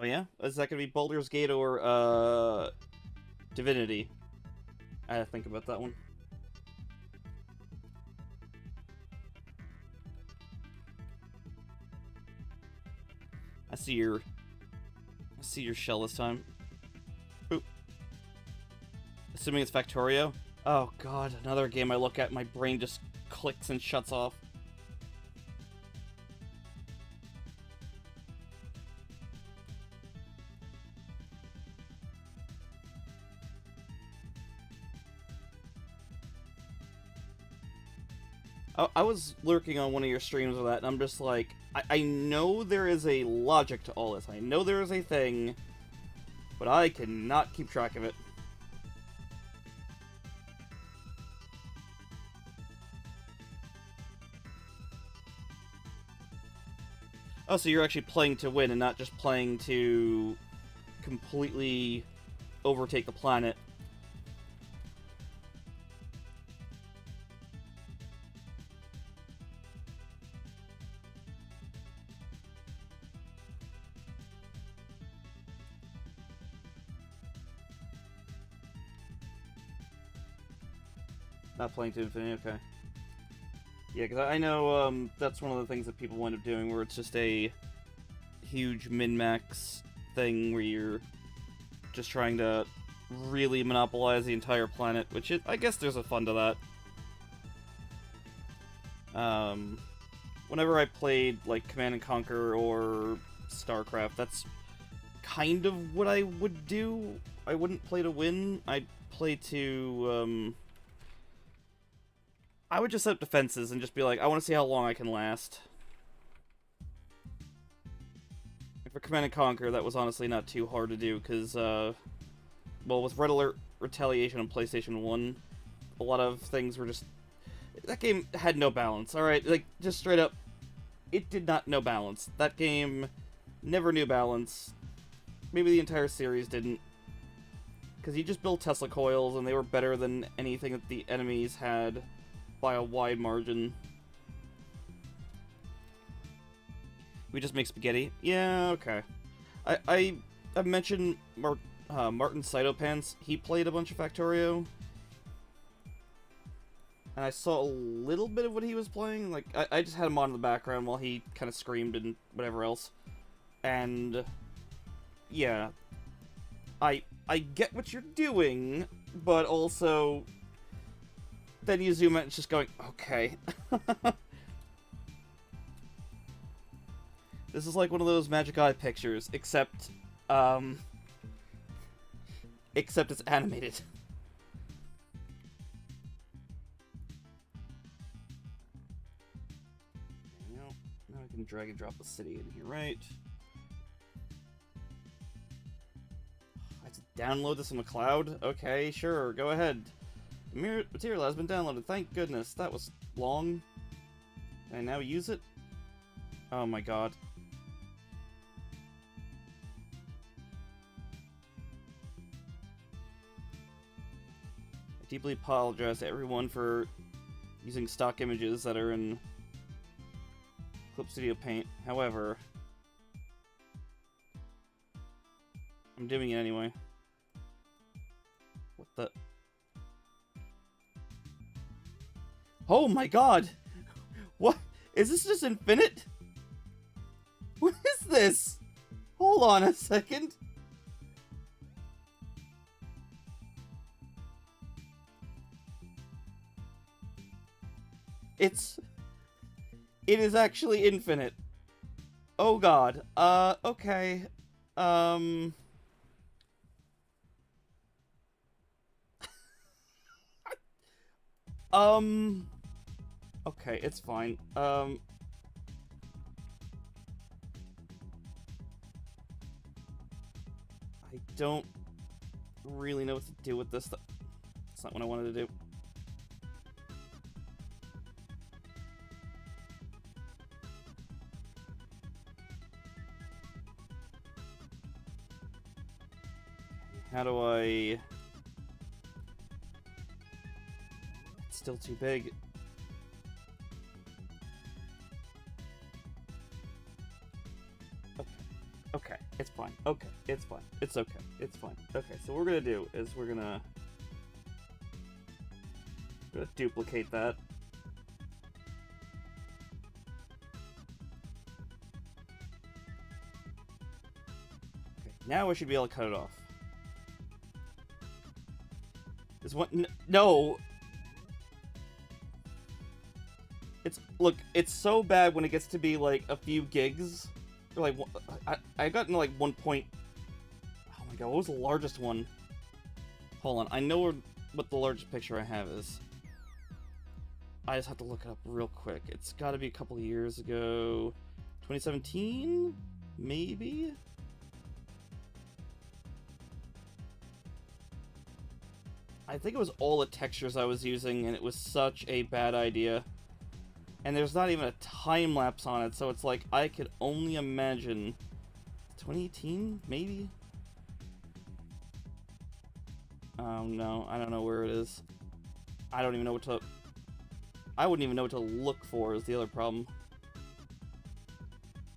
Speaker 1: Oh yeah? Is that gonna be Baldur's Gate or, Divinity? I had to think about that one. I see your shell this time. Oop. Assuming it's Factorio? Oh god, another game I look at, my brain just clicks and shuts off. I was lurking on one of your streams with that, and I'm just like, I know there is a logic to all this. I know there is a thing, but I cannot keep track of it. Oh, so you're actually playing to win and not just playing to completely overtake the planet. Not playing to infinity, okay. Yeah, because I know that's one of the things that people wind up doing, where it's just a huge min-max thing where you're just trying to really monopolize the entire planet, which I guess there's a fun to that. Whenever I played, like, Command & Conquer or StarCraft, that's kind of what I would do. I wouldn't play to win, I'd play to, I would just set up defenses and just be like, I want to see how long I can last. For Command & Conquer, that was honestly not too hard to do, because, well, with Red Alert Retaliation on PlayStation 1, a lot of things were just... That game had no balance, alright? Like, just straight up, it did not know balance. That game never knew balance. Maybe the entire series didn't. Because you just built Tesla coils, and they were better than anything that the enemies had by a wide margin. We just make spaghetti? Yeah, okay. I've mentioned Martin Cytopants. He played a bunch of Factorio. And I saw a little bit of what he was playing. Like, I just had him on in the background while he kind of screamed and whatever else. And yeah. I get what you're doing, but also then you zoom out and it's just going, okay. This is like one of those Magic Eye pictures, except it's animated. Now I can drag and drop the city in here, right? I have to download this from the cloud? Okay, sure, go ahead. Material has been downloaded, thank goodness. That was long. Can I now use it? Oh my god. I deeply apologize to everyone for using stock images that are in Clip Studio Paint. However, I'm doing it anyway. What the... Oh my god! What? Is this just infinite? What is this? Hold on a second. It is actually infinite. Oh god. Okay. Um... Okay, it's fine. I don't really know what to do with this. That's not what I wanted to do. How do I... It's still too big. Okay, it's fine. Okay, it's fine. It's okay. It's fine. Okay, so what we're gonna do is we're gonna duplicate that. Okay, now I should be able to cut it off. This one, no. Look, it's so bad when it gets to be like a few gigs. Like, I got into like 1 point. Oh my god, what was the largest one? Hold on, I know what the largest picture I have is. I just have to look it up real quick. It's got to be a couple of years ago. 2017, maybe. I think it was all the textures I was using, and it was such a bad idea. And there's not even a time lapse on it, so it's like I could only imagine 2018, maybe? No, I don't know where it is. I don't even know what to... I wouldn't even know what to look for is the other problem.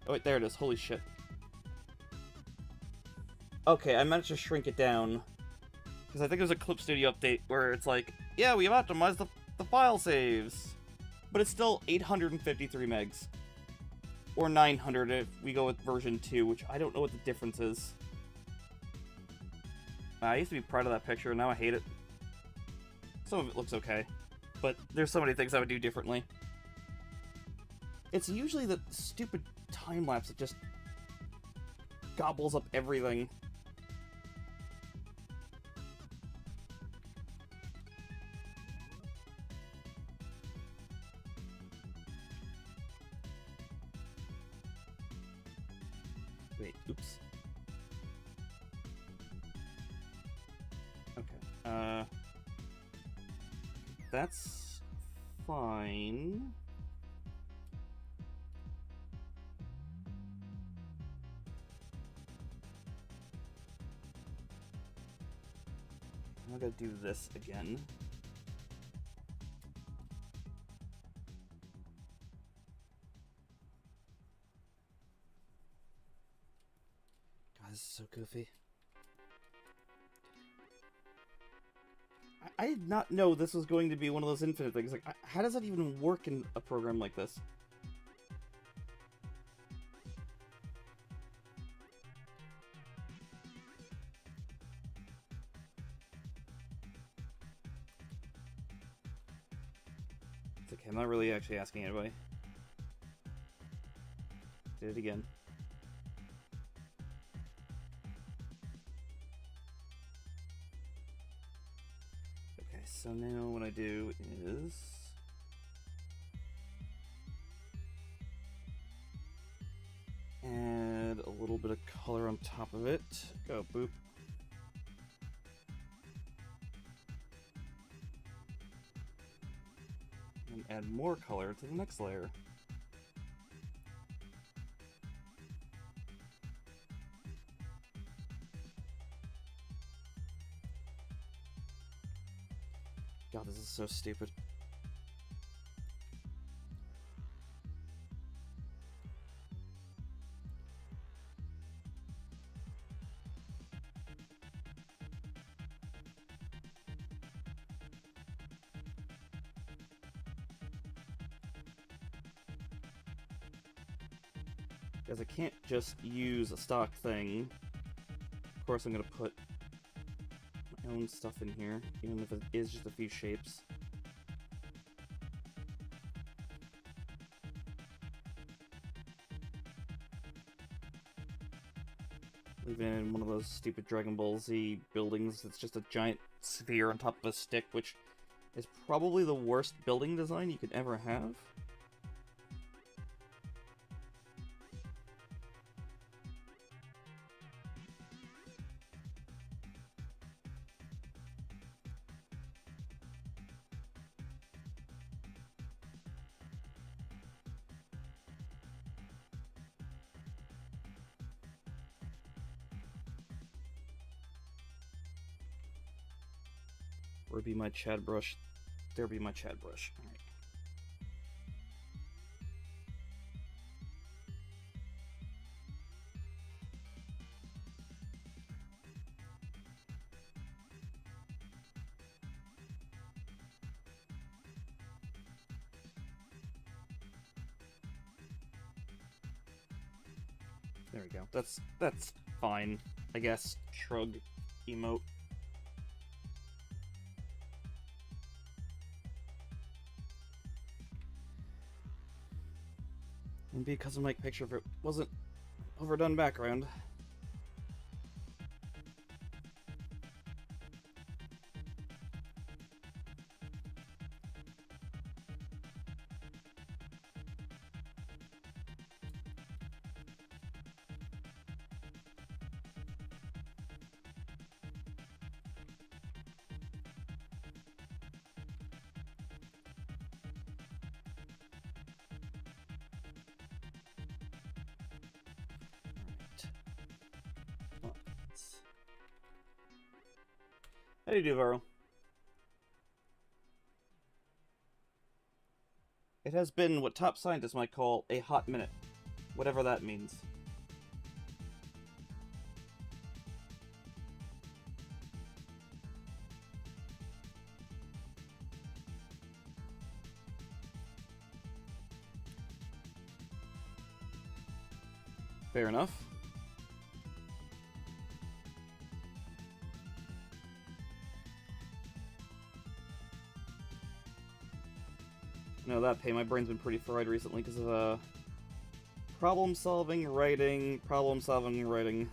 Speaker 1: Oh wait, there it is. Holy shit. Okay, I managed to shrink it down. Because I think there's a Clip Studio update where it's like, yeah, we've optimized the file saves. But it's still 853 megs. Or 900 if we go with version 2, which I don't know what the difference is. I used to be proud of that picture, and now I hate it. Some of it looks okay, but there's so many things I would do differently. It's usually the stupid time-lapse that just gobbles up everything. Wait, oops. Okay, that's fine. I'm gonna do this again. God, this is so goofy. I did not know this was going to be one of those infinite things. Like, how does that even work in a program like this? It's okay, I'm not really actually asking anybody. Did it again. Okay, so now what I do is... add a little bit of color on top of it. Go, boop. And add more color to the next layer. God, this is so stupid. Because I can't just use a stock thing. Of course, I'm gonna put my own stuff in here, even if it is just a few shapes. Leave it in one of those stupid Dragon Ball Z buildings. It's just a giant sphere on top of a stick, which is probably the worst building design you could ever have. Where be my Chad brush? There be my Chad brush. All right. There we go. That's fine, I guess. Shrug emote. And because of my picture, if it wasn't overdone background. How do you do, Varro? It has been what top scientists might call a hot minute, whatever that means. Fair enough. No, that pay. My brain's been pretty fried recently because of problem-solving, writing, problem-solving, writing.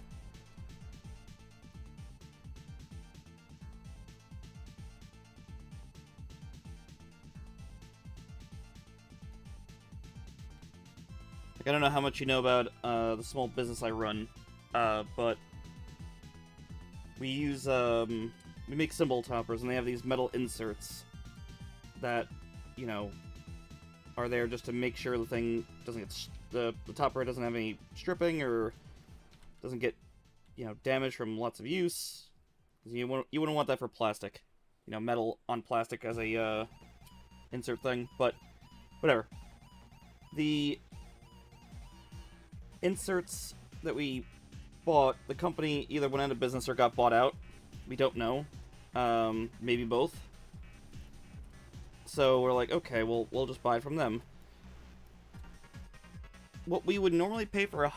Speaker 1: Like, I don't know how much you know about the small business I run, but we use we make symbol toppers, and they have these metal inserts that, you know, are there just to make sure the thing doesn't get the topper doesn't have any stripping or doesn't get, you know, damaged from lots of use. You wouldn't want that for plastic, you know, metal on plastic as a insert thing. But whatever. The inserts that we bought, the company either went out of business or got bought out. We don't know. Maybe both. So we're like, okay, well, we'll just buy it from them. What we would normally pay for a...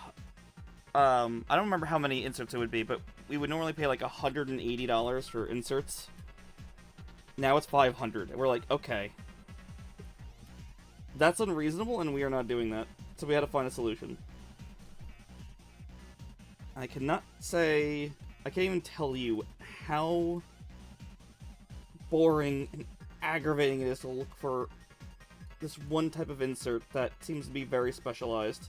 Speaker 1: I don't remember how many inserts it would be, but we would normally pay like $180 for inserts. Now it's $500. And we're like, okay. That's unreasonable, and we are not doing that. So we had to find a solution. I cannot say... I can't even tell you how boring and aggravating it is to look for this one type of insert that seems to be very specialized.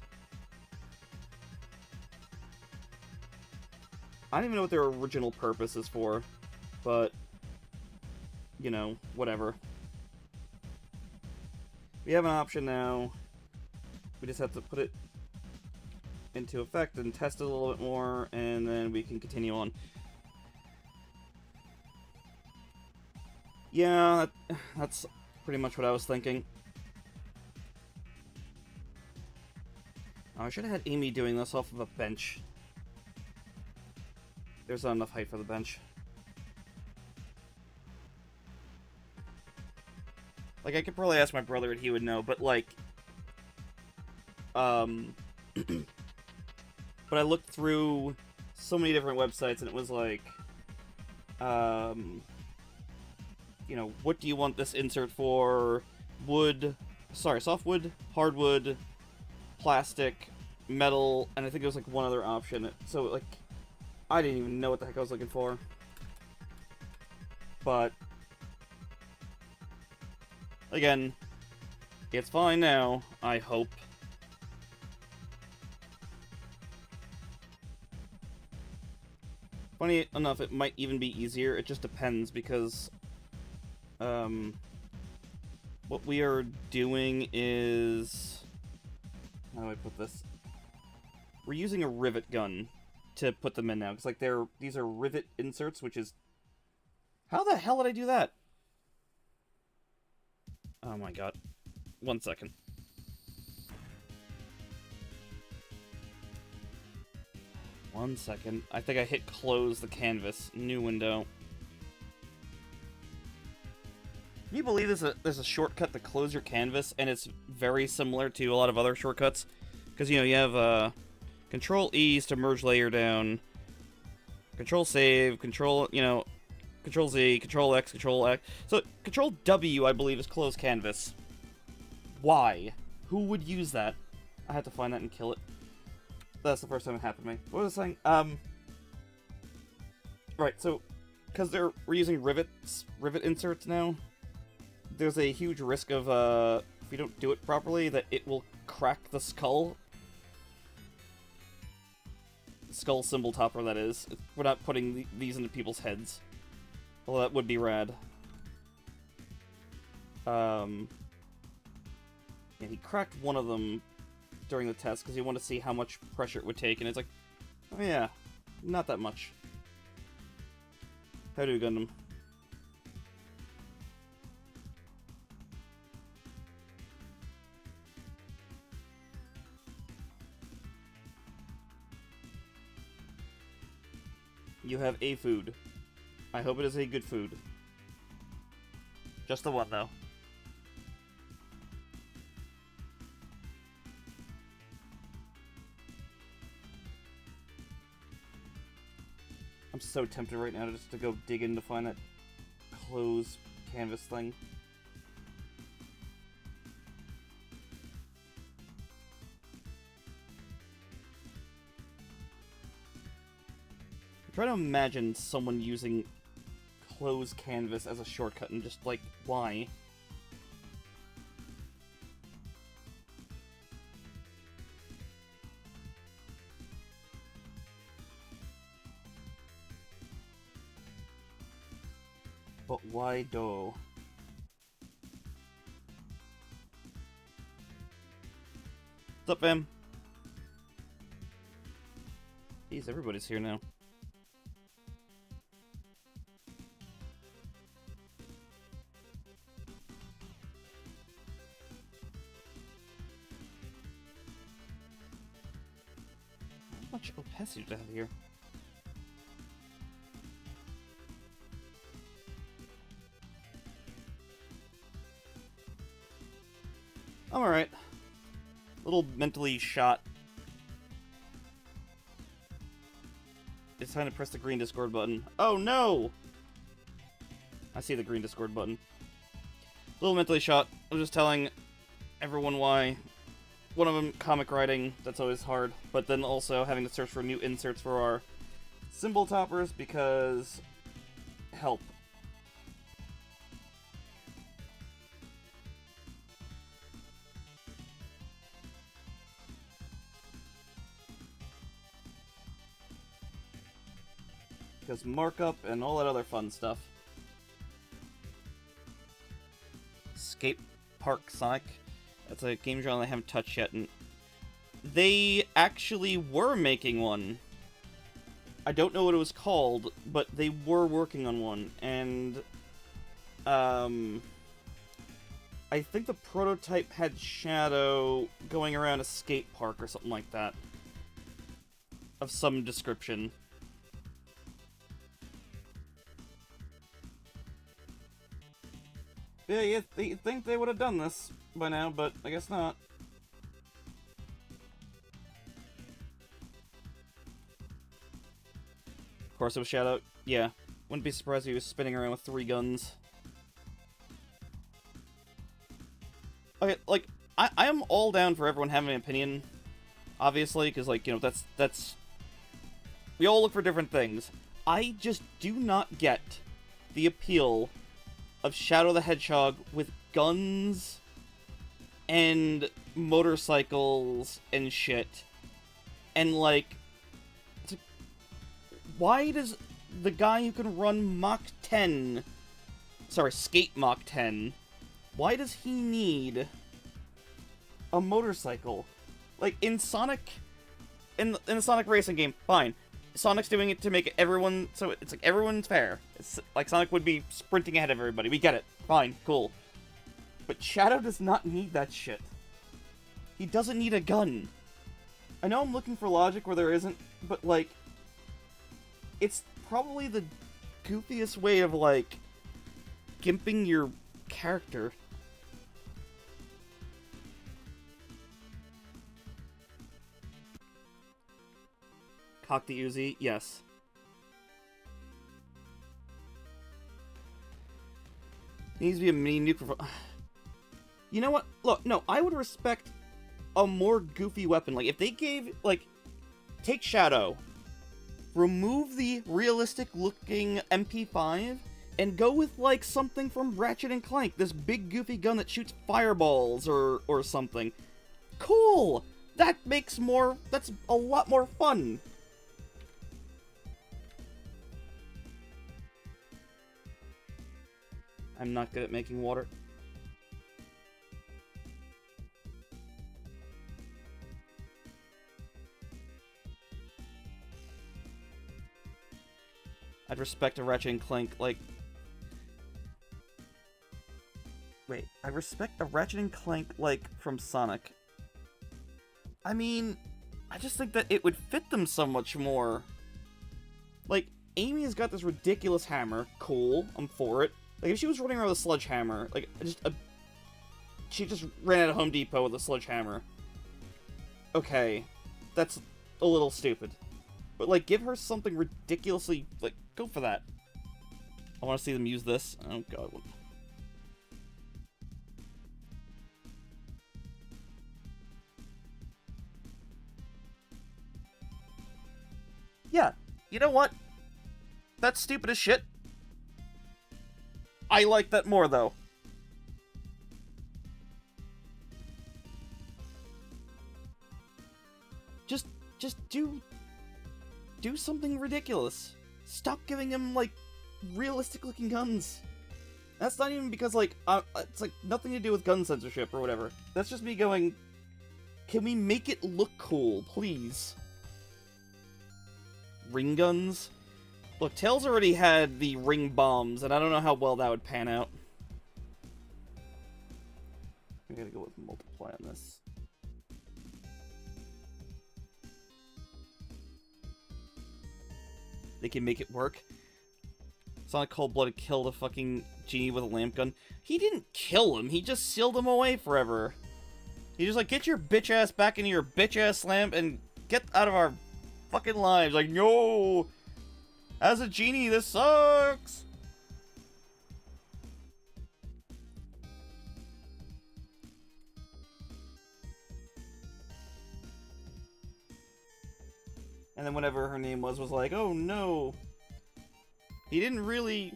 Speaker 1: I don't even know what their original purpose is for, but, you know, whatever. We have an option now. We just have to put it into effect and test it a little bit more, and then we can continue on. Yeah, that's pretty much what I was thinking. Oh, I should have had Amy doing this off of a bench. There's not enough height for the bench. Like, I could probably ask my brother and he would know, but, like... but I looked through so many different websites, and it was like, you know, what do you want this insert for? Wood, sorry, softwood, hardwood, plastic, metal, and I think there was like one other option. So like, I didn't even know what the heck I was looking for. But again, it's fine now, I hope. Funny enough, it might even be easier. It just depends, because what we are doing is... How do I put this? We're using a rivet gun to put them in now, because like these are rivet inserts, which is... How the hell did I do that? Oh my god. 1 second. One second. I think I hit close the canvas. New window. Can you believe there's a shortcut to close your canvas, and it's very similar to a lot of other shortcuts? Because, you know, you have Control E's to merge layer down, Control Save, Control, you know, Control Z, Control X, Control X. So, Control W, I believe, is close canvas. Why? Who would use that? I had to find that and kill it. That's the first time it happened to me. What was I saying? Right, so, because we're using rivet inserts now, there's a huge risk of, if you don't do it properly, that it will crack the skull. Skull symbol topper, that is. We're not putting these into people's heads. Well, that would be rad. Yeah, he cracked one of them during the test, because he wanted to see how much pressure it would take, and it's like, oh yeah, not that much. How do we gun them? You have a food. I hope it is a good food. Just the one, though. I'm so tempted right now just to go dig in to find that closed canvas thing. I'm trying to imagine someone using closed canvas as a shortcut and just like, why? But why though? What's up, fam? Jeez, everybody's here now. How much opacity do I have here? I'm alright. Little mentally shot. It's time to press the green Discord button. Oh no! I see the green Discord button. Little mentally shot. I'm just telling everyone why. One of them, comic writing, that's always hard. But then also having to search for new inserts for our symbol toppers because... help. Because markup and all that other fun stuff. Skate Park Sonic. That's a game genre I haven't touched yet, and they actually were making one. I don't know what it was called, but they were working on one, and I think the prototype had Shadow going around a skate park or something like that. Of some description. Yeah, you'd think they would have done this by now, but I guess not. course it was Shadow. Yeah. Wouldn't be surprised if he was spinning around with 3 guns. Okay, like, I am all down for everyone having an opinion, obviously, because, like, you know, that's... We all look for different things. I just do not get the appeal of Shadow the Hedgehog with guns and motorcycles and shit. And, like, why does the guy who can run Mach 10... Sorry, skate Mach 10... Why does he need a motorcycle? Like, in Sonic... In the Sonic racing game, fine. Sonic's doing it to make everyone... So it's like, everyone's fair. It's like Sonic would be sprinting ahead of everybody. We get it. Fine. Cool. But Shadow does not need that shit. He doesn't need a gun. I know I'm looking for logic where there isn't, but, like... It's probably the goofiest way of, like... gimping your character. Cock the Uzi, yes. Needs to be a mini nuke. You know what? Look, no, I would respect a more goofy weapon. Like, if they gave, like, take Shadow, remove the realistic-looking MP5, and go with, like, something from Ratchet and Clank. This big, goofy gun that shoots fireballs or something. Cool! That makes more... That's a lot more fun. I'm not good at making water. I'd respect a Ratchet and Clank, like... Wait, I respect a Ratchet and Clank, like, from Sonic. I mean, I just think that it would fit them so much more. Like, Amy has got this ridiculous hammer. Cool, I'm for it. Like, if she was running around with a sledgehammer, like, she just ran out of Home Depot with a sledgehammer. Okay, that's a little stupid. But, like, give her something ridiculously, like, go for that. I want to see them use this. Oh, God. Yeah, you know what? That's stupid as shit. I like that more, though. Just do something ridiculous. Stop giving him, like, realistic-looking guns. That's not even because, like, it's, like, nothing to do with gun censorship or whatever. That's just me going, can we make it look cool, please? Ring guns? Look, Tails already had the ring bombs, and I don't know how well that would pan out. We gotta go with multiply on this. They can make it work. Sonic cold-blooded killed a fucking genie with a lamp gun. He didn't kill him, he just sealed him away forever. He just like, get your bitch ass back into your bitch ass lamp and get out of our fucking lives. Like, no! As a genie, this sucks! And then whatever her name was like, oh no. He didn't really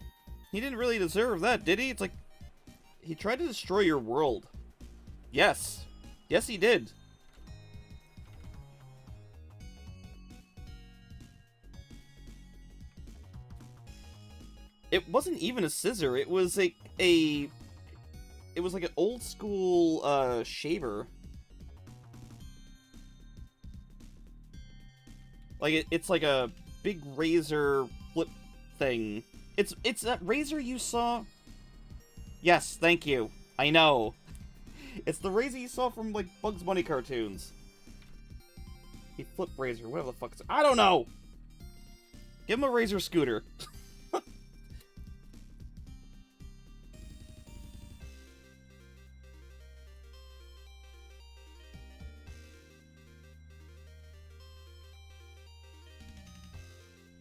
Speaker 1: deserve that, did he? It's like, he tried to destroy your world. Yes. Yes, he did. It wasn't even a scissor, it was it was like an old school, shaver. Like, it's like a big razor flip thing. It's that razor you saw? Yes, thank you. I know. It's the razor you saw from, like, Bugs Bunny cartoons. A flip razor, whatever the fuck it's... I don't know! Give him a razor scooter.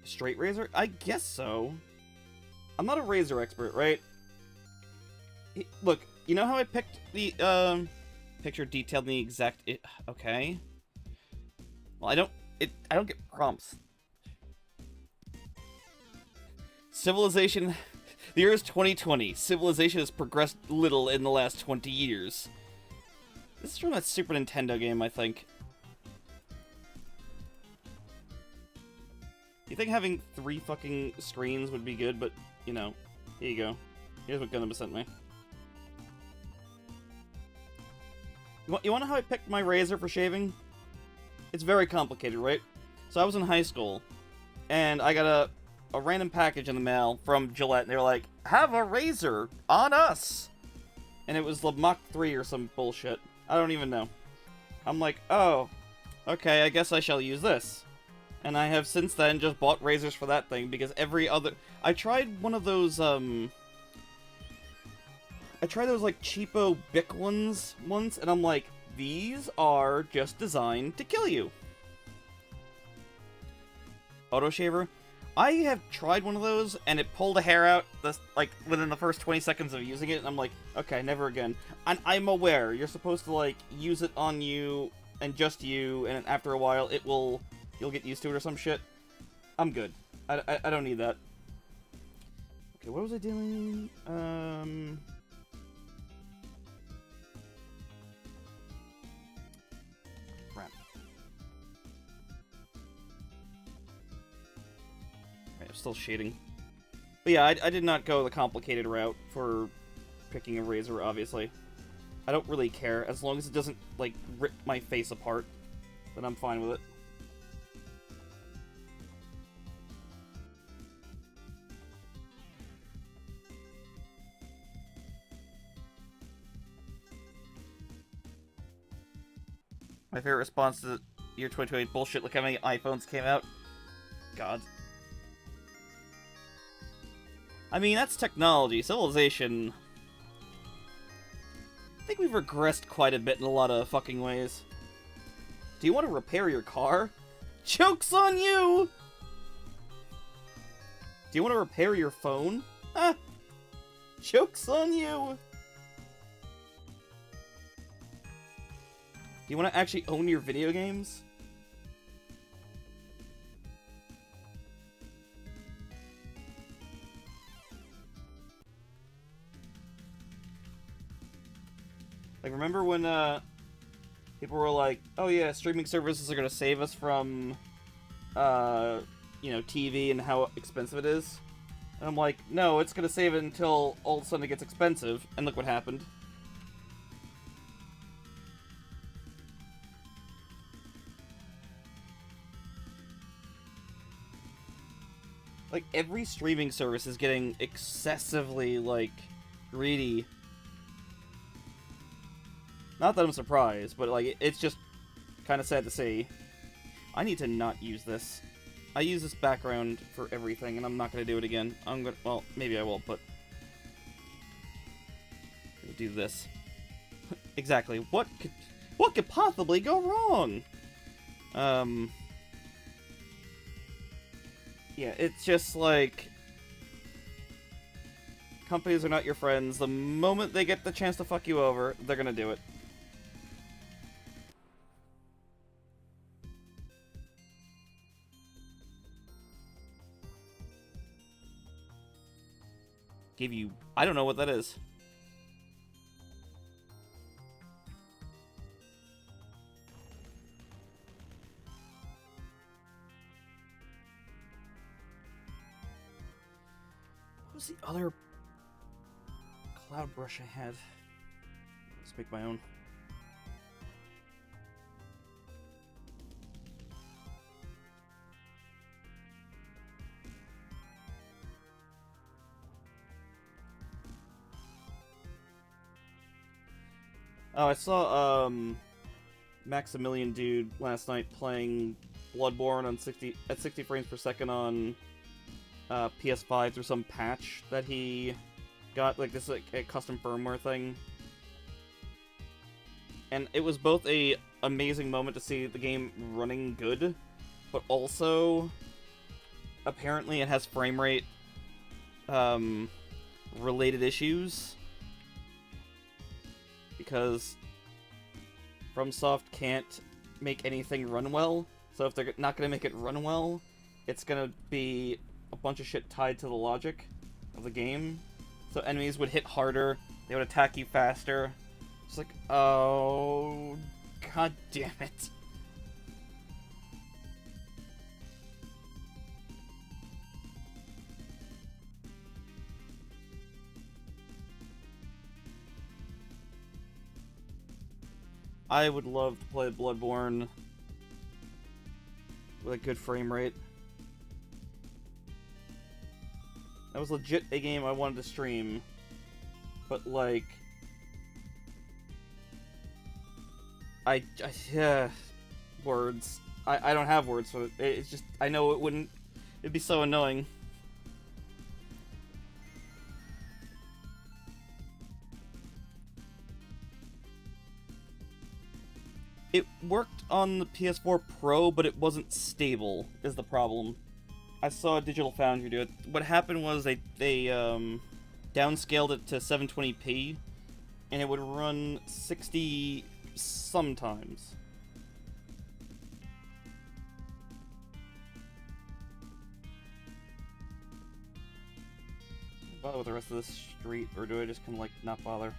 Speaker 1: Straight razor? I guess so. I'm not a razor expert, right? Look, you know how I picked the, picture detailed in the exact... okay. Well, I don't get prompts. Civilization... The year is 2020. Civilization has progressed little in the last 20 years. This is from that Super Nintendo game, I think. You think having 3 fucking screens would be good, but, you know, here you go. Here's what Gundam sent me. You wanna know how I picked my razor for shaving? It's very complicated, right? So I was in high school, and I got a random package in the mail from Gillette, and they were like, have a razor on us! And it was the Mach 3 or some bullshit. I don't even know. I'm like, oh, okay, I guess I shall use this. And I have since then just bought razors for that thing, because every other... I tried one of those, I tried those, like, cheapo Bic ones once, and I'm like, these are just designed to kill you. Autoshaver? I have tried one of those, and it pulled a hair out, like, within the first 20 seconds of using it, and I'm like, okay, never again. And I'm aware, you're supposed to, like, use it on you, and just you, and after a while, you'll get used to it or some shit. I'm good. I don't need that. Okay, what was I doing? Crap. Right, I'm still shading. But yeah, I did not go the complicated route for picking a razor, obviously. I don't really care. As long as it doesn't, like, rip my face apart, then I'm fine with it. My favorite response to the year 2020 bullshit, look how many iPhones came out. God. I mean, that's technology. Civilization... I think we've regressed quite a bit in a lot of fucking ways. Do you want to repair your car? Joke's on you! Do you want to repair your phone? Ah! Joke's on you! Do you want to actually own your video games? Like, remember when, people were like, oh yeah, streaming services are gonna save us from, you know, TV and how expensive it is? And I'm like, no, it's gonna save it until all of a sudden it gets expensive, and look what happened. Like, every streaming service is getting excessively, like, greedy. Not that I'm surprised, but, like, it's just kind of sad to see. I need to not use this. I use this background for everything, and I'm not going to do it again. I'm going to... Well, maybe I will, but... I'm gonna do this. Exactly. What could possibly go wrong? Yeah, it's just like... Companies are not your friends. The moment they get the chance to fuck you over, they're gonna do it. Give you... I don't know what that is. What was the other cloud brush I had? Let's make my own. Oh, I saw, Maximilian Dude last night playing Bloodborne on 60 frames per second on PS5 through some patch that he got, like this, like a custom firmware thing. And it was both a amazing moment to see the game running good, but also apparently it has frame rate related issues because FromSoft can't make anything run well. So if they're not going to make it run well, it's going to be a bunch of shit tied to the logic of the game. So enemies would hit harder, they would attack you faster. It's like, oh, god damn it. I would love to play Bloodborne with a good frame rate. That was legit a game I wanted to stream, but like, words. I don't have words for it. It's just, I know it wouldn't, it'd be so annoying. It worked on the PS4 Pro, but it wasn't stable, is the problem. I saw Digital Foundry do it. What happened was they downscaled it to 720p, and it would run 60 sometimes. Bother with the rest of this street, or do I just kind of like not bother?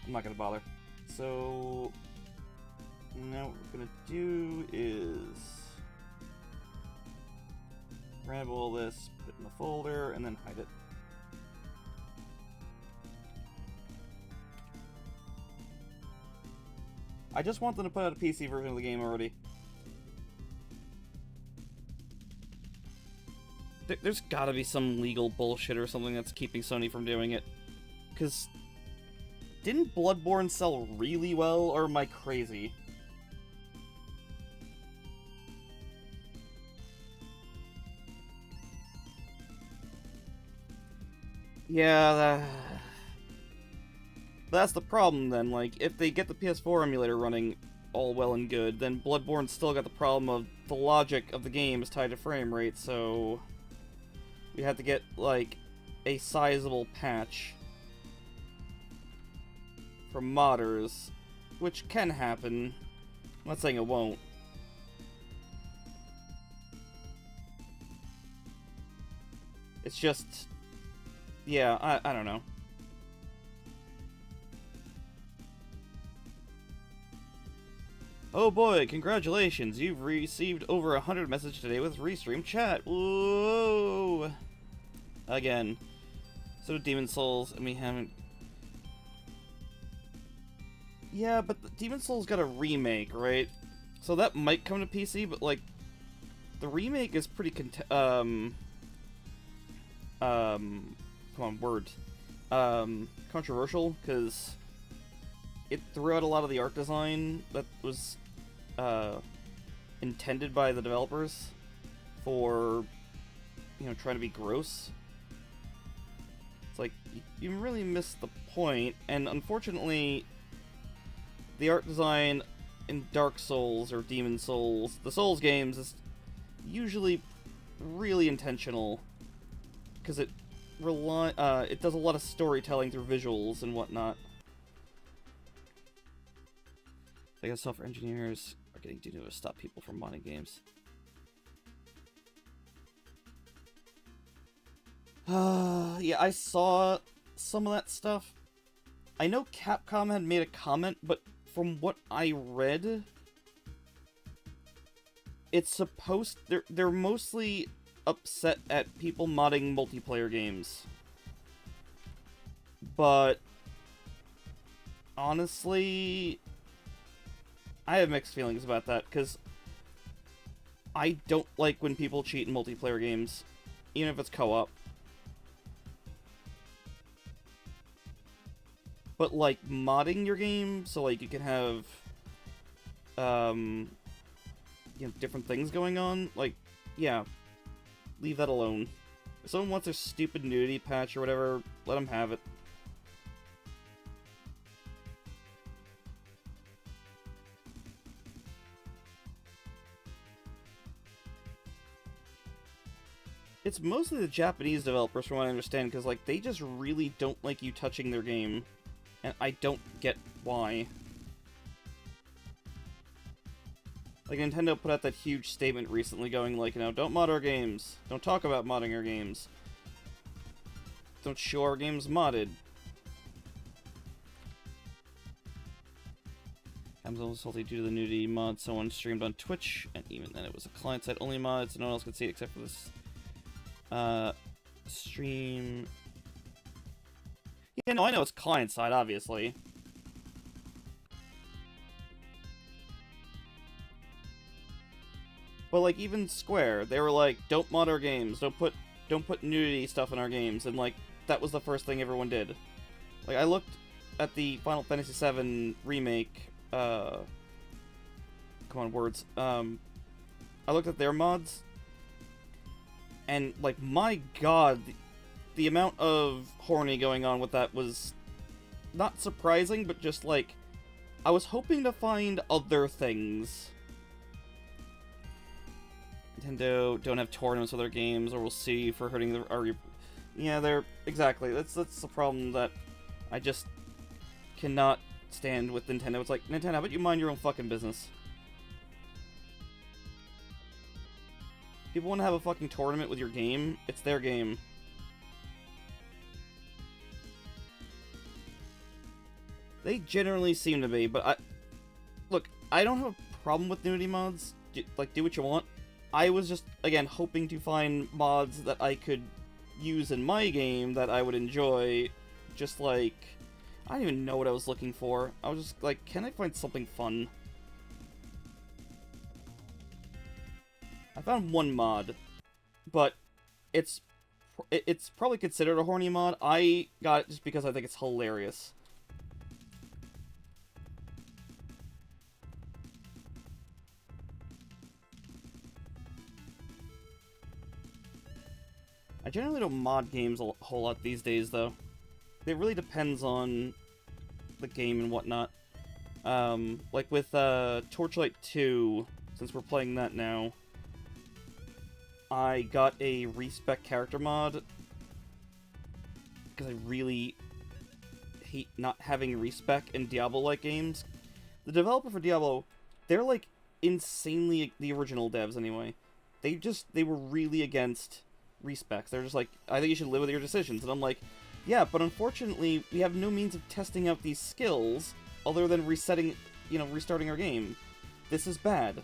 Speaker 1: I'm not gonna bother. So now what we're gonna do is grab all this, put it in the folder, and then hide it. I just want them to put out a PC version of the game already. There's gotta be some legal bullshit or something that's keeping Sony from doing it. Because didn't Bloodborne sell really well, or am I crazy? Yeah, that's the problem then. Like, if they get the PS4 emulator running all well and good, then Bloodborne's still got the problem of the logic of the game is tied to frame rate, so we have to get, like, a sizable patch from modders, which can happen. I'm not saying it won't. It's just, yeah, I don't know. Oh boy, congratulations! You've received over 100 messages today with Restream Chat. Whoa! Again. So Demon Souls, and we haven't... Yeah, but Demon Souls got a remake, right? So that might come to PC, but like, the remake is pretty come on, word. Controversial, because it threw out a lot of the art design that was intended by the developers for, you know, trying to be gross. It's like, you really missed the point, and unfortunately, the art design in Dark Souls or Demon Souls, the Souls games, is usually really intentional, because it does a lot of storytelling through visuals and whatnot. I guess software engineers are getting to stop people from modding games. Yeah, I saw some of that stuff. I know Capcom had made a comment, but from what I read, it's supposed... They're mostly upset at people modding multiplayer games. But honestly, I have mixed feelings about that, because I don't like when people cheat in multiplayer games, even if it's co-op. But, like, modding your game, so, like, you can have, you know, different things going on, like, yeah, leave that alone. If someone wants their stupid nudity patch or whatever, let them have it. It's mostly the Japanese developers, from what I understand, because, like, they just really don't like you touching their game. And I don't get why. Like, Nintendo put out that huge statement recently going, like, you know, don't mod our games. Don't talk about modding our games. Don't show our games modded. Amazon was salty due to the nudity mod someone streamed on Twitch, and even then it was a client-side only mod, so no one else could see it except for this stream. Yeah, no, I know it's client-side, obviously. But, like, even Square, they were like, don't mod our games, don't put nudity stuff in our games, and, like, that was the first thing everyone did. Like, I looked at the Final Fantasy VII Remake, come on, words, I looked at their mods, and, like, my god, the amount of horny going on with that was not surprising, but just, like, I was hoping to find other things. Nintendo don't have tournaments with their games, or we'll see for hurting the... Yeah, they're... Exactly. That's the problem that I just cannot stand with Nintendo. It's like, Nintendo, how about you mind your own fucking business? People want to have a fucking tournament with your game, it's their game. They generally seem to be, but Look, I don't have a problem with nudity mods. Do what you want. I was just, again, hoping to find mods that I could use in my game that I would enjoy. Just like... I don't even know what I was looking for. I was just like, can I find something fun? I found one mod, but it's probably considered a horny mod. I got it just because I think it's hilarious. I generally don't mod games a whole lot these days, though. It really depends on the game and whatnot. Like with Torchlight 2, since we're playing that now, I got a respec character mod because I really hate not having respec in Diablo-like games. The developer for Diablo, they're like insanely, the original devs anyway, they were really against respecs. They're just like, I think you should live with your decisions. And I'm like, yeah, but unfortunately, we have no means of testing out these skills other than restarting our game. This is bad.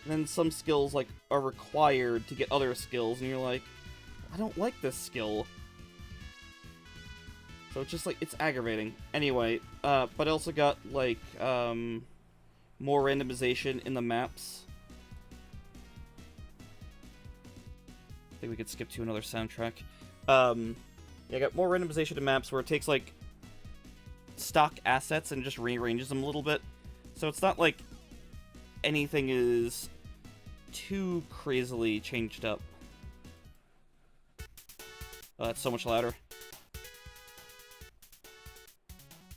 Speaker 1: And then some skills, like, are required to get other skills, and you're like, I don't like this skill. So it's just, like, it's aggravating. Anyway, but I also got, like, more randomization in the maps. I think we could skip to another soundtrack. Yeah, I got more randomization in maps where it takes, like, stock assets and just rearranges them a little bit. So it's not like anything is too crazily changed up. Oh, that's so much louder.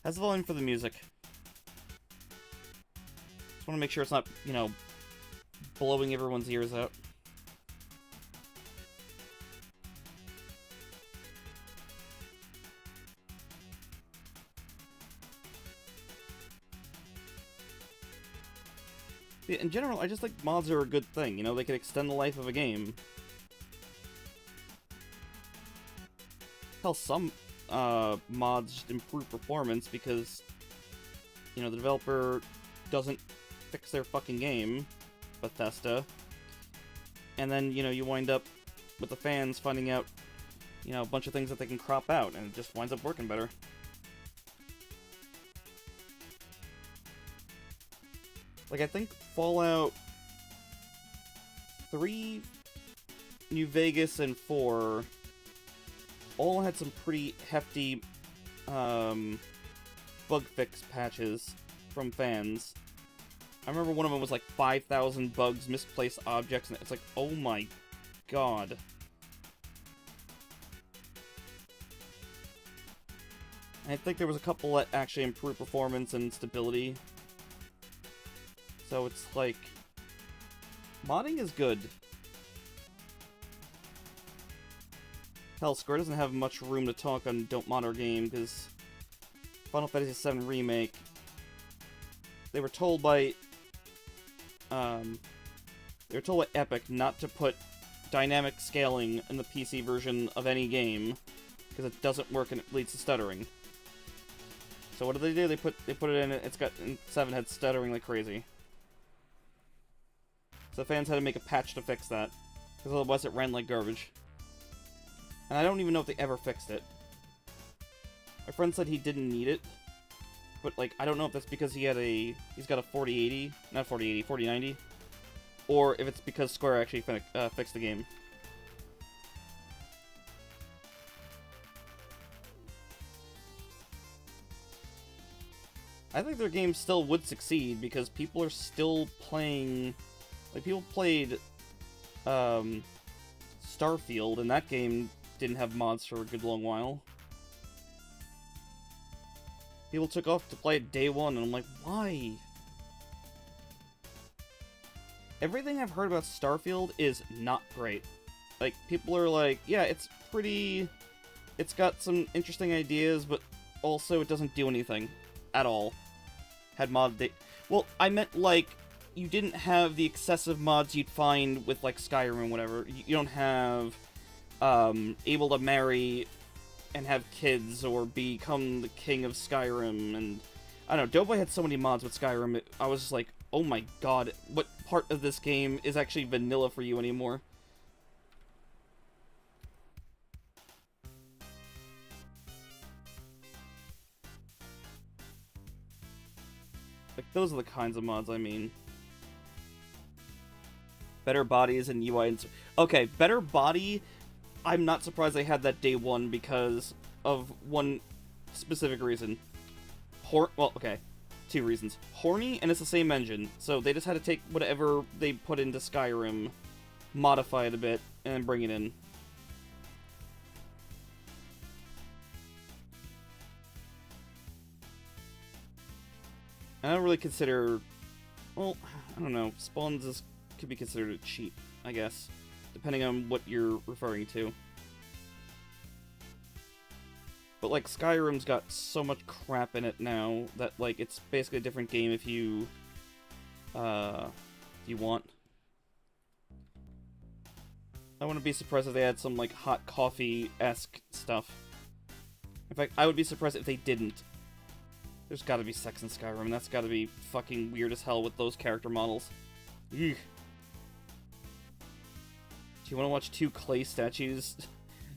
Speaker 1: How's the volume for the music? Just want to make sure it's not, you know, blowing everyone's ears out. Yeah, in general, I just think mods are a good thing, you know, they can extend the life of a game. Hell, some mods just improve performance because, you know, the developer doesn't fix their fucking game, Bethesda, and then, you know, you wind up with the fans finding out, you know, a bunch of things that they can crop out, and it just winds up working better. Like, I think Fallout 3, New Vegas, and 4 all had some pretty hefty bug fix patches from fans. I remember one of them was like 5,000 bugs, misplaced objects, and it's like, oh my god. I think there was a couple that actually improved performance and stability. So it's like... modding is good. Hell, Square doesn't have much room to talk on Don't Mod Our Game, because Final Fantasy VII Remake, they were told by Epic not to put dynamic scaling in the PC version of any game, because it doesn't work and it leads to stuttering. So what do? They put it in, it's got, and 7 had stuttering like crazy. So fans had to make a patch to fix that, because otherwise it ran like garbage. And I don't even know if they ever fixed it. My friend said he didn't need it, but like, I don't know if that's because he's got a 4080, not 4080, 4090, or if it's because Square actually fixed the game. I think their game still would succeed because people are still playing. Like, people played Starfield, and that game didn't have mods for a good long while. People took off to play it day one, and I'm like, why? Everything I've heard about Starfield is not great. Like, people are like, yeah, it's pretty... It's got some interesting ideas, but also it doesn't do anything. At all. Had mod day... Well, I meant, like, you didn't have the excessive mods you'd find with, like, Skyrim and whatever. You don't have, able to marry and have kids or become the king of Skyrim, and... I don't know, Doughboy had so many mods with Skyrim, I was just like, oh my god, what part of this game is actually vanilla for you anymore? Like, those are the kinds of mods I mean. Better bodies and UI and... Okay, better body, I'm not surprised they had that day one because of one specific reason. Well, okay, 2 reasons. Horny, and it's the same engine, so they just had to take whatever they put into Skyrim, modify it a bit, and then bring it in. I don't really consider... Well, I don't know. Spawns could be considered a cheat, I guess. Depending on what you're referring to. But, like, Skyrim's got so much crap in it now that, like, it's basically a different game if you... you want. I wouldn't be surprised if they had some, like, hot coffee-esque stuff. In fact, I would be surprised if they didn't. There's gotta be sex in Skyrim, and that's gotta be fucking weird as hell with those character models. Ugh. Do you want to watch 2 clay statues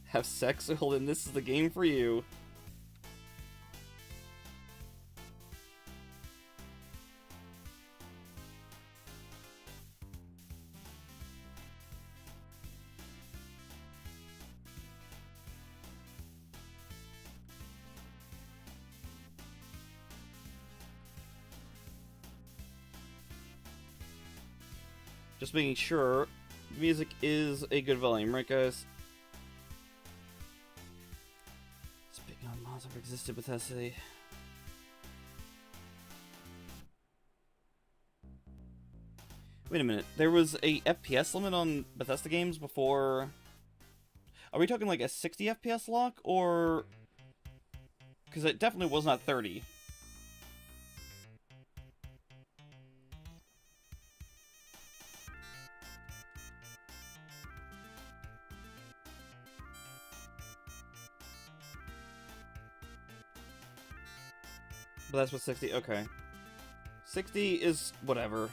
Speaker 1: have sex? Well, then this is the game for you. Just making sure music is a good volume, right, guys? Speaking of mods that existed with Bethesda. Wait a minute, there was a FPS limit on Bethesda games before... Are we talking like a 60 FPS lock, or... Because it definitely was not 30. But that's what 60... Okay. 60 is whatever.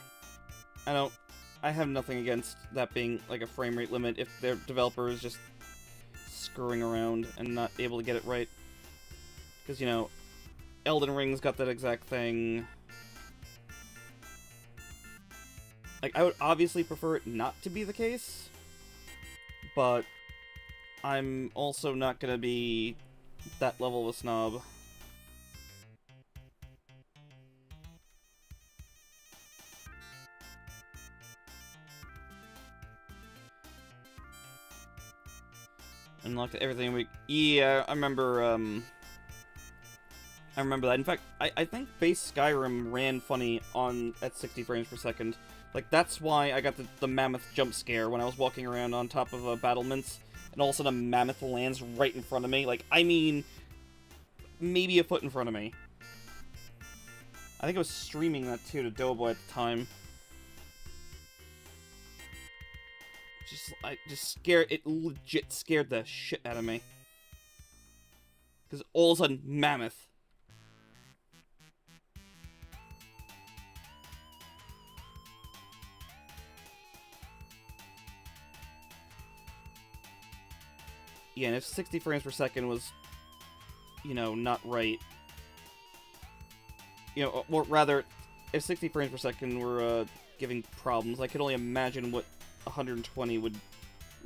Speaker 1: I have nothing against that being like a frame rate limit if their developer is just screwing around and not able to get it right. Because, you know, Elden Ring's got that exact thing. Like, I would obviously prefer it not to be the case, but I'm also not gonna be that level of a snob. Unlocked everything we... Yeah, I remember, I remember that. In fact, I think base Skyrim ran funny at 60 frames per second. Like, that's why I got the mammoth jump scare when I was walking around on top of battlements, and all of a sudden a mammoth lands right in front of me. Like, I mean, maybe a foot in front of me. I think I was streaming that too to Doughboy at the time. It legit scared the shit out of me. Because all of a sudden, mammoth. Yeah, and if 60 frames per second was, you know, not right, you know, or rather, if 60 frames per second were giving problems, I could only imagine what 120 would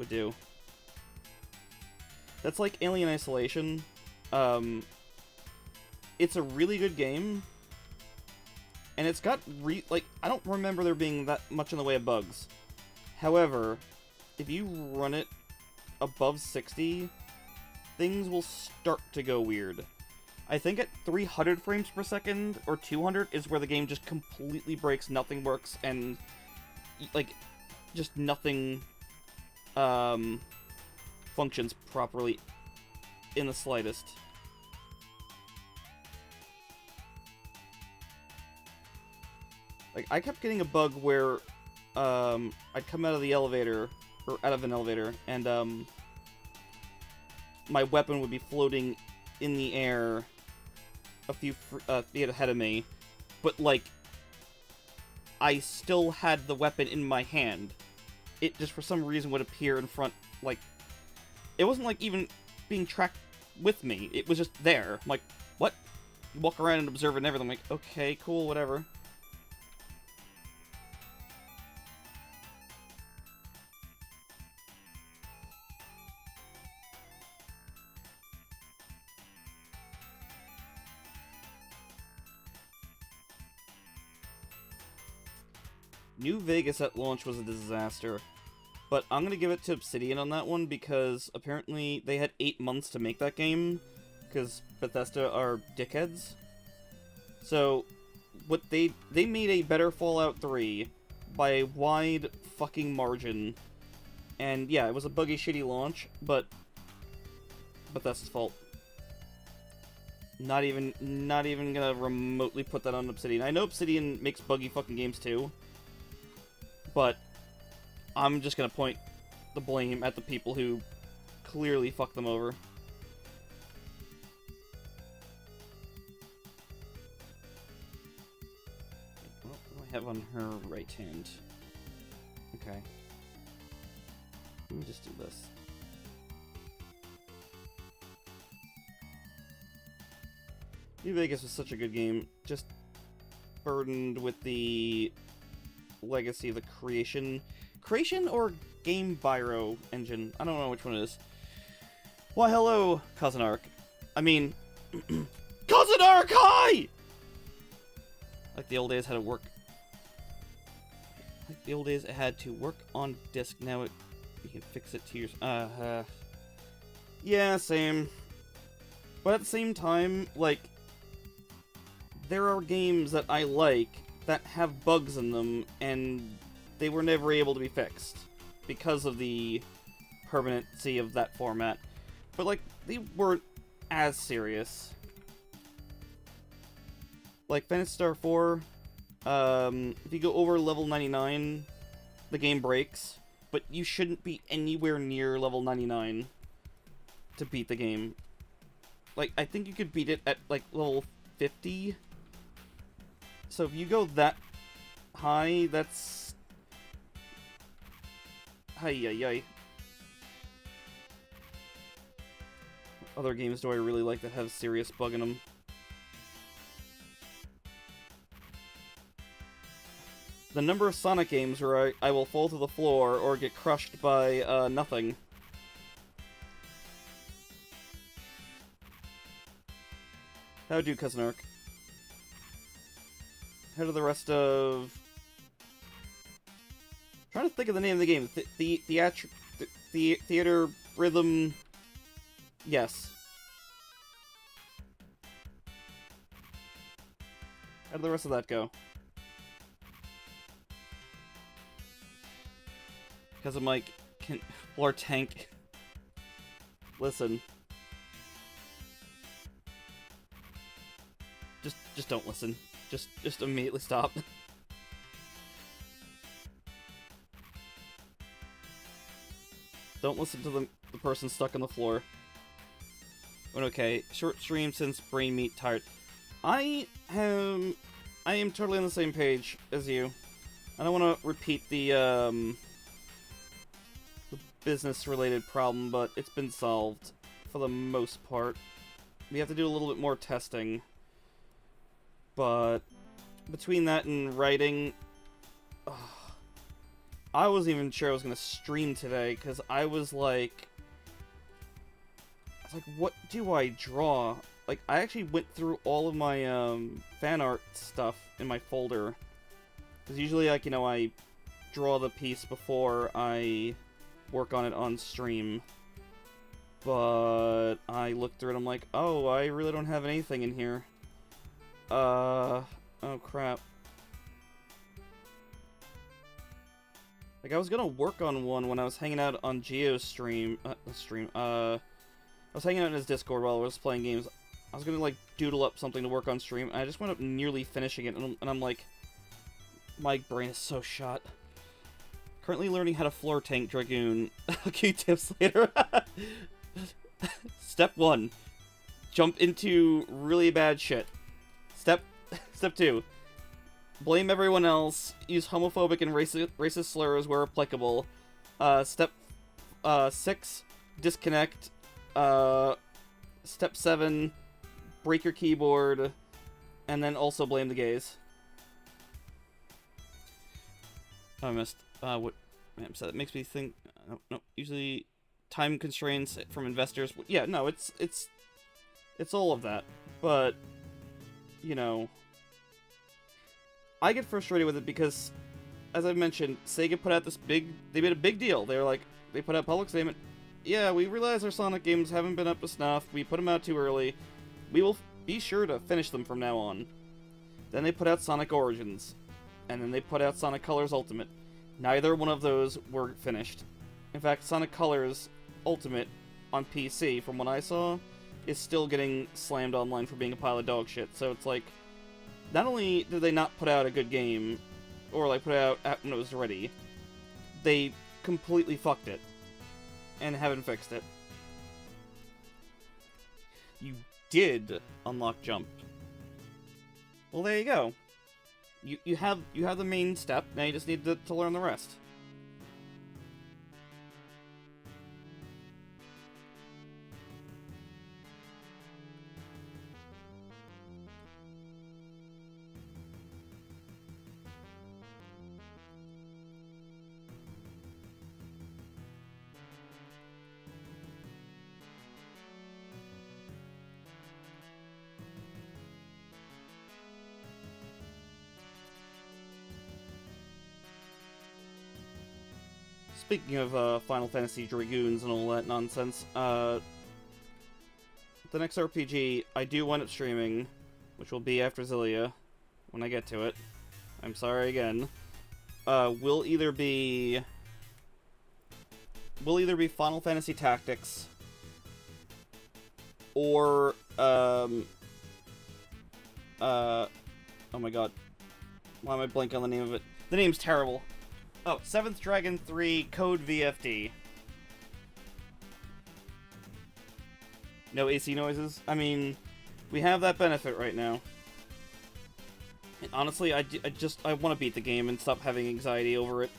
Speaker 1: do. That's like Alien Isolation. It's a really good game, and it's got like, I don't remember there being that much in the way of bugs. However, if you run it above 60, things will start to go weird. I think at 300 frames per second, or 200, is where the game just completely breaks, nothing works, and, like, just nothing, functions properly in the slightest. Like, I kept getting a bug where, I'd come out of the elevator, or out of an elevator, and, my weapon would be floating in the air a few feet ahead of me, but, like, I still had the weapon in my hand. It just, for some reason, would appear in front, like, it wasn't, like, even being tracked with me. It was just there. I'm like, what? You walk around and observe it and everything. I'm like, okay, cool, whatever. New Vegas at launch was a disaster, but I'm gonna give it to Obsidian on that one because apparently they had 8 months to make that game because Bethesda are dickheads. So, what they made a better Fallout 3 by a wide fucking margin, and yeah, it was a buggy, shitty launch, but Bethesda's fault. Not even gonna remotely put that on Obsidian. I know Obsidian makes buggy fucking games too, but I'm just gonna point the blame at the people who clearly fucked them over. What do I have on her right hand? Okay. Let me just do this. New Vegas was such a good game, just burdened with the legacy of the creation or Game Biro engine. I don't know which one it is. Why, hello, Cousin Ark. I mean, Cousin Ark, hi! Like the old days, had to work. Like the old days, it had to work on disk. Now you can fix it to your. Yeah, same. But at the same time, like, there are games that I like that have bugs in them, and they were never able to be fixed because of the permanency of that format. But, like, they weren't as serious. Like, Phantasy Star 4, if you go over level 99, the game breaks, but you shouldn't be anywhere near level 99 to beat the game. Like, I think you could beat it at, like, level 50. So if you go that high, that's... Hi-yi-yi. Other games do I really like that have serious bug in them? The number of Sonic games where I will fall to the floor or get crushed by, nothing. How do, Cousin Ark? How do the rest of... I'm trying to think of the name of the game. Theater Rhythm... Yes. How did the rest of that go? Because I'm like, floor tank. Listen. Just don't listen. Just immediately stop. Don't listen to the person stuck on the floor. But okay, short stream since brain meat tired. I am totally on the same page as you. I don't want to repeat the business-related problem, but it's been solved for the most part. We have to do a little bit more testing. But between that and writing, I wasn't even sure I was going to stream today, because I was like, what do I draw? Like, I actually went through all of my fan art stuff in my folder. Because usually, like, you know, I draw the piece before I work on it on stream. But I looked through it and I'm like, oh, I really don't have anything in here. Oh crap. Like, I was gonna work on one when I was hanging out on Geo's stream. I was hanging out in his Discord while I was playing games. I was gonna, like, doodle up something to work on stream, and I just wound up nearly finishing it, and I'm like, my brain is so shot. Currently learning how to floor tank Dragoon. Okay, tips later. Step 1. Jump into really bad shit. Step 2. Blame everyone else. Use homophobic and racist slurs where applicable. Step 6. Disconnect. Step 7. Break your keyboard. And then also blame the gays. Oh, I missed. What Ma'am said. It makes me think. No. Usually, time constraints from investors. Yeah, no, it's all of that. But, you know, I get frustrated with it because, as I've mentioned, Sega put out they made a big deal. They put out a public statement. Yeah, we realize our Sonic games haven't been up to snuff. We put them out too early. We will be sure to finish them from now on. Then they put out Sonic Origins. And then they put out Sonic Colors Ultimate. Neither one of those were finished. In fact, Sonic Colors Ultimate on PC, from what I saw, is still getting slammed online for being a pile of dog shit. So it's like, not only did they not put out a good game, or like put it out when it was ready, they completely fucked it. And haven't fixed it. You did unlock Jump. Well, there you go. You have the main step, now you just need to learn the rest. Speaking of Final Fantasy Dragoons and all that nonsense, the next RPG I do wind up streaming, which will be after Zillia, when I get to it. I'm sorry again. Will either be Final Fantasy Tactics or oh my god, why am I blanking on the name of it? The name's terrible. Oh, 7th Dragon 3 Code VFD. No AC noises? I mean, we have that benefit right now. And honestly, I want to beat the game and stop having anxiety over it.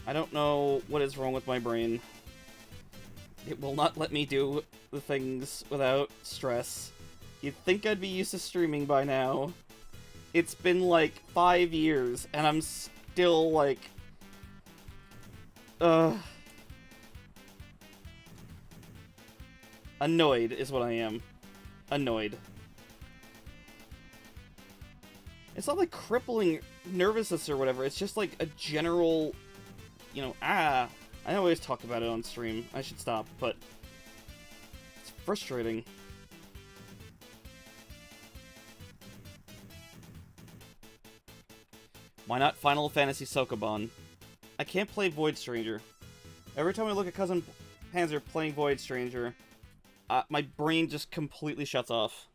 Speaker 1: I don't know what is wrong with my brain. It will not let me do the things without stress. You'd think I'd be used to streaming by now. It's been like 5 years, and I'm still like, annoyed is what I am. Annoyed. It's not like crippling nervousness or whatever, it's just like a general, you know, I always talk about it on stream. I should stop, but it's frustrating. Why not Final Fantasy Sokoban? I can't play Void Stranger. Every time I look at Cousin Panzer playing Void Stranger, my brain just completely shuts off.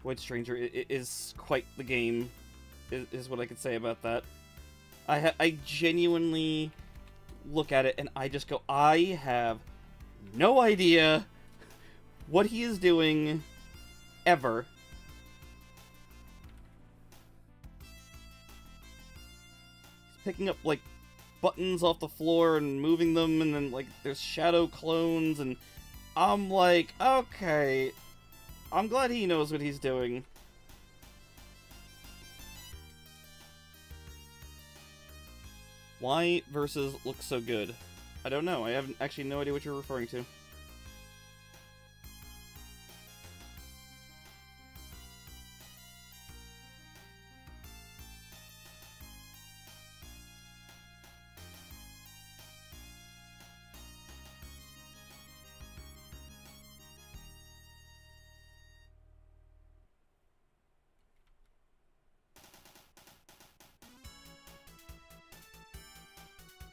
Speaker 1: Void Stranger is quite the game, is what I could say about that. I genuinely look at it and I just go, I have no idea what he is doing ever. He's picking up, like, buttons off the floor and moving them, and then, like, there's shadow clones, and I'm like, okay, I'm glad he knows what he's doing. Why versus looks so good? I don't know. I have actually no idea what you're referring to.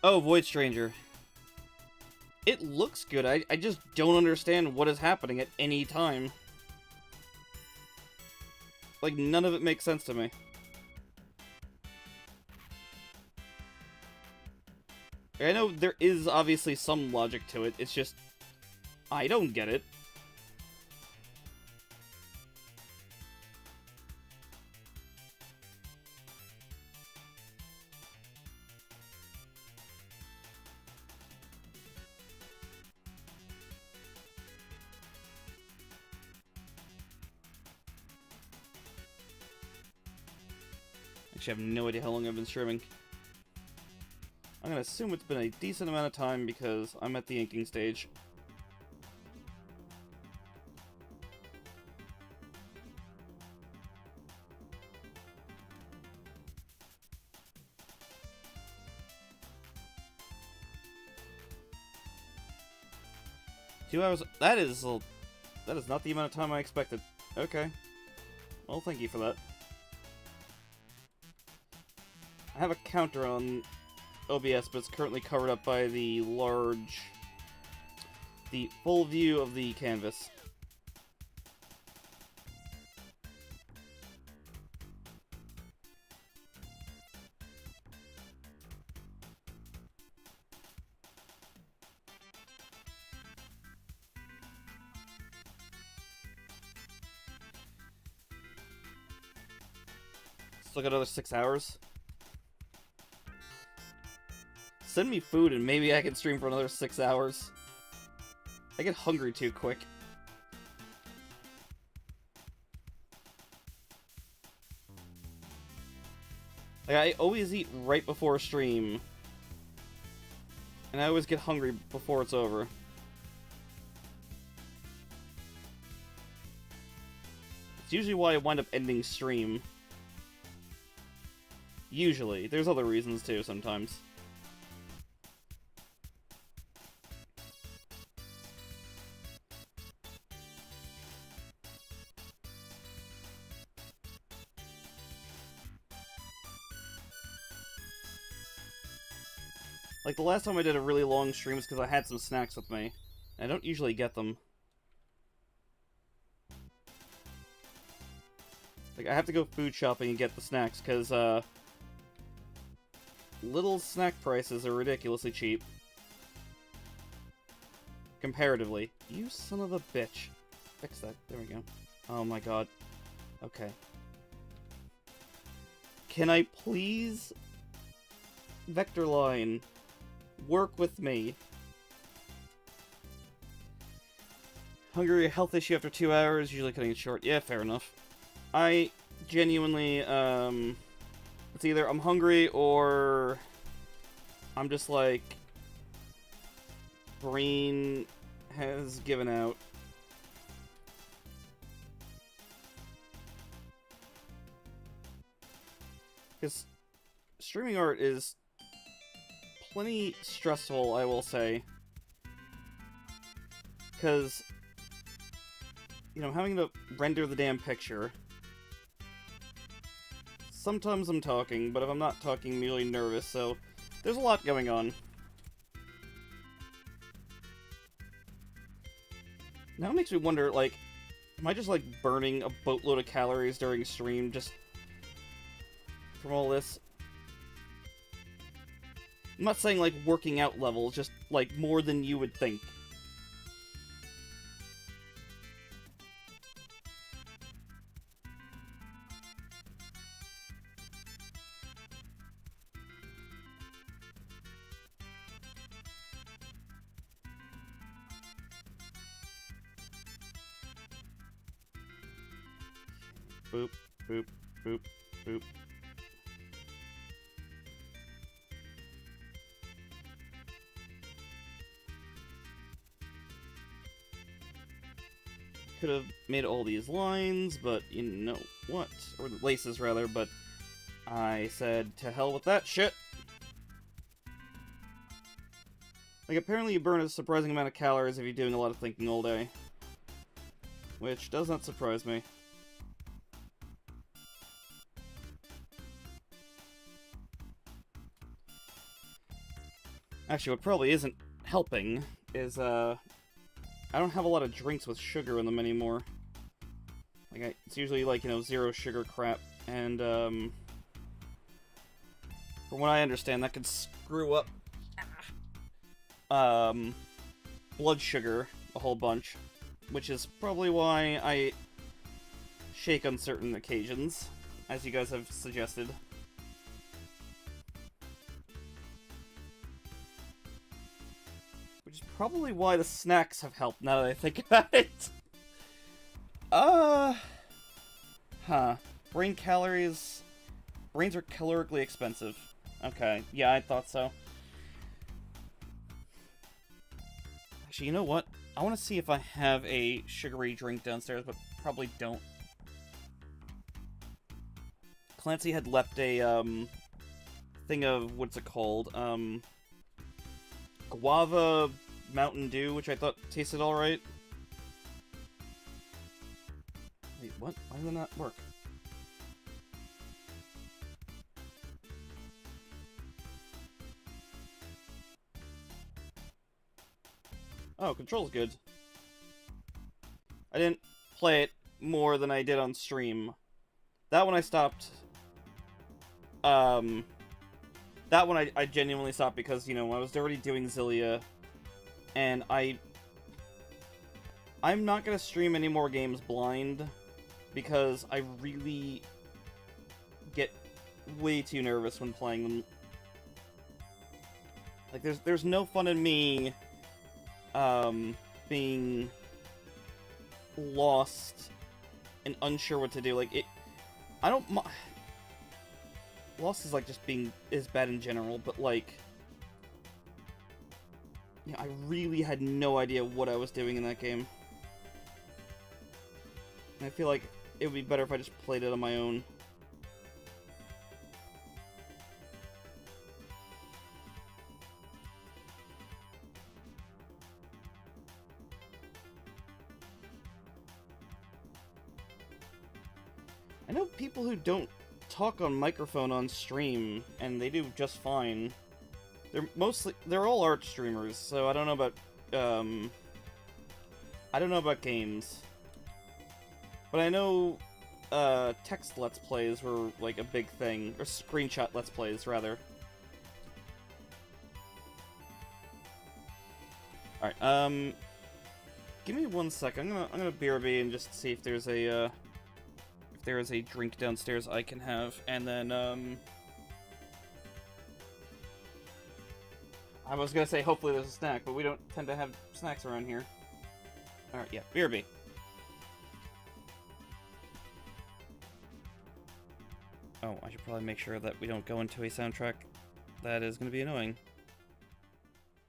Speaker 1: Oh, Void Stranger. It looks good, I just don't understand what is happening at any time. Like, none of it makes sense to me. I know there is obviously some logic to it, it's just, I don't get it. Actually, I have no idea how long I've been streaming. I'm gonna assume it's been a decent amount of time because I'm at the inking stage. Two hours. That is not the amount of time I expected. Okay. Well, thank you for that. I have a counter on OBS, but it's currently covered up by the full view of the canvas. Still got another 6 hours. Send me food and maybe I can stream for another 6 hours. I get hungry too quick. Like, I always eat right before a stream. And I always get hungry before it's over. It's usually why I wind up ending stream. Usually. There's other reasons too sometimes. Like, the last time I did a really long stream was because I had some snacks with me. I don't usually get them. Like, I have to go food shopping and get the snacks, because, little snack prices are ridiculously cheap. Comparatively. You son of a bitch. Fix that. There we go. Oh my god. Okay. Can I please... Vector line... work with me. Hungry, a health issue after 2 hours, usually cutting it short. Yeah, fair enough. I genuinely, it's either I'm hungry or I'm just like, brain has given out. Because streaming art is plenty stressful, I will say. Because, you know, having to render the damn picture. Sometimes I'm talking, but if I'm not talking, I'm really nervous, so there's a lot going on. Now it makes me wonder, like, am I just, like, burning a boatload of calories during stream just from all this? I'm not saying, like, working out levels, just, like, more than you would think. Boop, boop, boop, boop. Could have made all these lines, but you know what? Or the laces, rather, but I said to hell with that shit. Like, apparently you burn a surprising amount of calories if you're doing a lot of thinking all day. Which does not surprise me. Actually, what probably isn't helping is, I don't have a lot of drinks with sugar in them anymore. Like, it's usually, like, you know, zero sugar crap, and, from what I understand, that could screw up, blood sugar a whole bunch, which is probably why I shake on certain occasions, as you guys have suggested. Which is probably why the snacks have helped, now that I think about it. Brain calories... Brains are calorically expensive. Okay, yeah, I thought so. Actually, you know what? I want to see if I have a sugary drink downstairs, but probably don't. Clancy had left a, thing of, what's it called? Guava Mountain Dew, which I thought tasted alright. Wait, what? Why did that not work? Oh, control's good. I didn't play it more than I did on stream. That one I stopped. That one I genuinely stopped because, you know, I was already doing Zillia, and I'm not gonna stream any more games blind, because I really get way too nervous when playing them. Like, there's no fun in me, being lost and unsure what to do. Like, I don't lost is, like, just is bad in general, but, like, yeah, I really had no idea what I was doing in that game. And I feel like it would be better if I just played it on my own. I know people who don't talk on microphone on stream, and they do just fine. They're all art streamers, so I don't know about games. But I know, text Let's Plays were, like, a big thing, or screenshot Let's Plays, rather. Alright, give me 1 second. I'm gonna BRB and just see if there's a, if there is a drink downstairs I can have, and then, I was gonna say hopefully there's a snack, but we don't tend to have snacks around here. Alright, yeah, BRB. Oh, I should probably make sure that we don't go into a soundtrack that is gonna be annoying.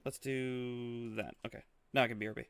Speaker 1: Let's do that. Okay. Now I can BRB.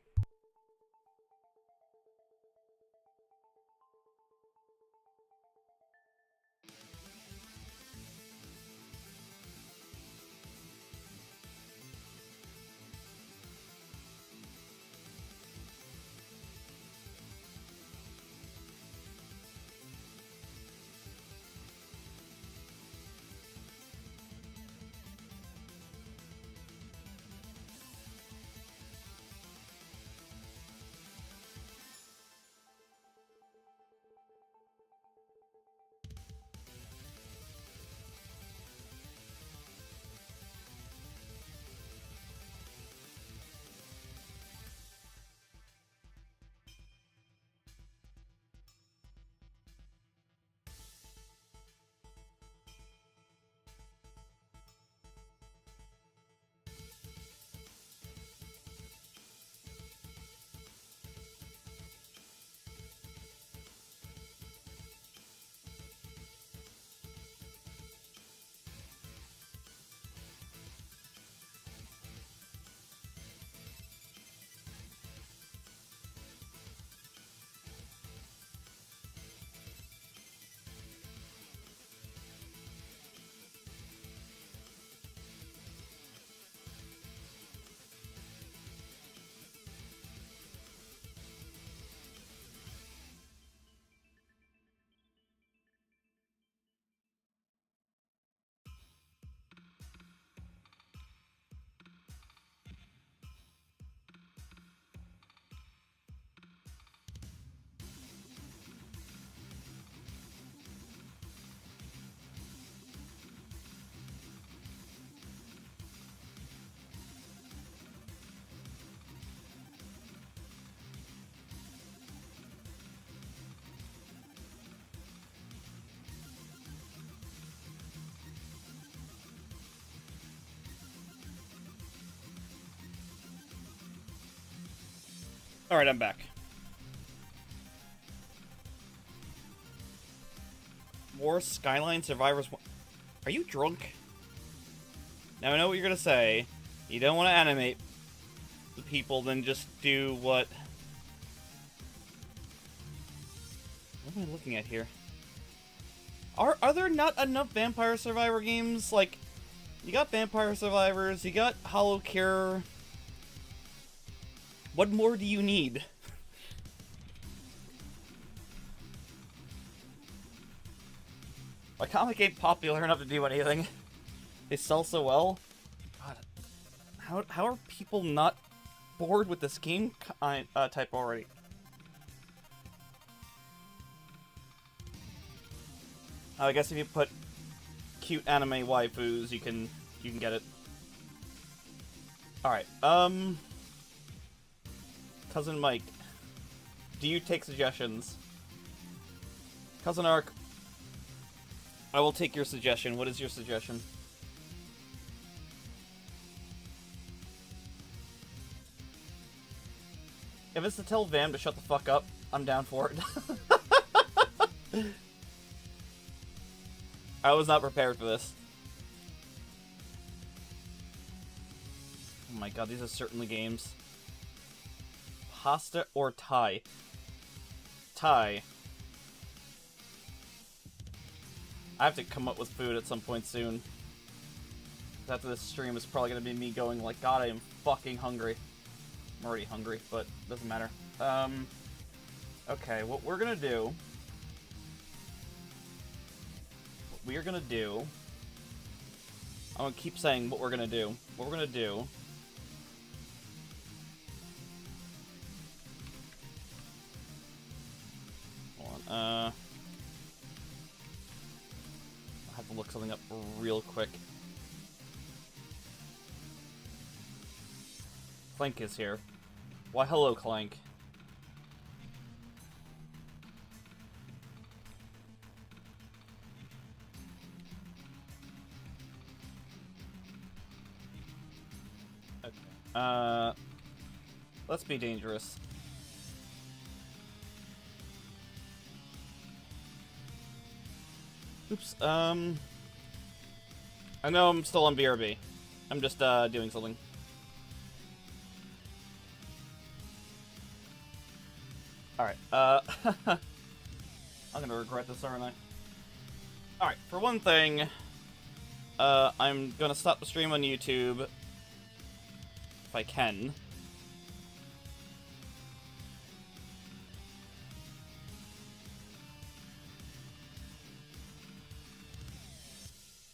Speaker 1: Alright, I'm back. War Skyline Survivors... Are you drunk? Now I know what you're gonna say. You don't want to animate the people, then just do what... What am I looking at here? Are there not enough Vampire Survivor games? Like, you got Vampire Survivors, you got Hollow Cure. What more do you need? My comic ain't popular enough to do anything. They sell so well. God, how are people not bored with this game type already? I guess if you put cute anime waifus, you can get it. All right. Cousin Mike, do you take suggestions? Cousin Ark, I will take your suggestion. What is your suggestion? If it's to tell Vam to shut the fuck up, I'm down for it. I was not prepared for this. Oh my god, these are certainly games. Pasta or Thai? Thai. I have to come up with food at some point soon. After this stream, it's probably gonna be me going like, God, I am fucking hungry. I'm already hungry, but doesn't matter. Okay, what we're gonna do... I'm gonna keep saying what we're gonna do. What we're gonna do... Hold on, I'll have to look something up real quick. Clank is here. Why, hello, Clank. Okay. Let's be dangerous. Oops, I know I'm still on BRB. I'm just, doing something. Alright, I'm gonna regret this, aren't I? Alright, for one thing, I'm gonna stop the stream on YouTube. If I can.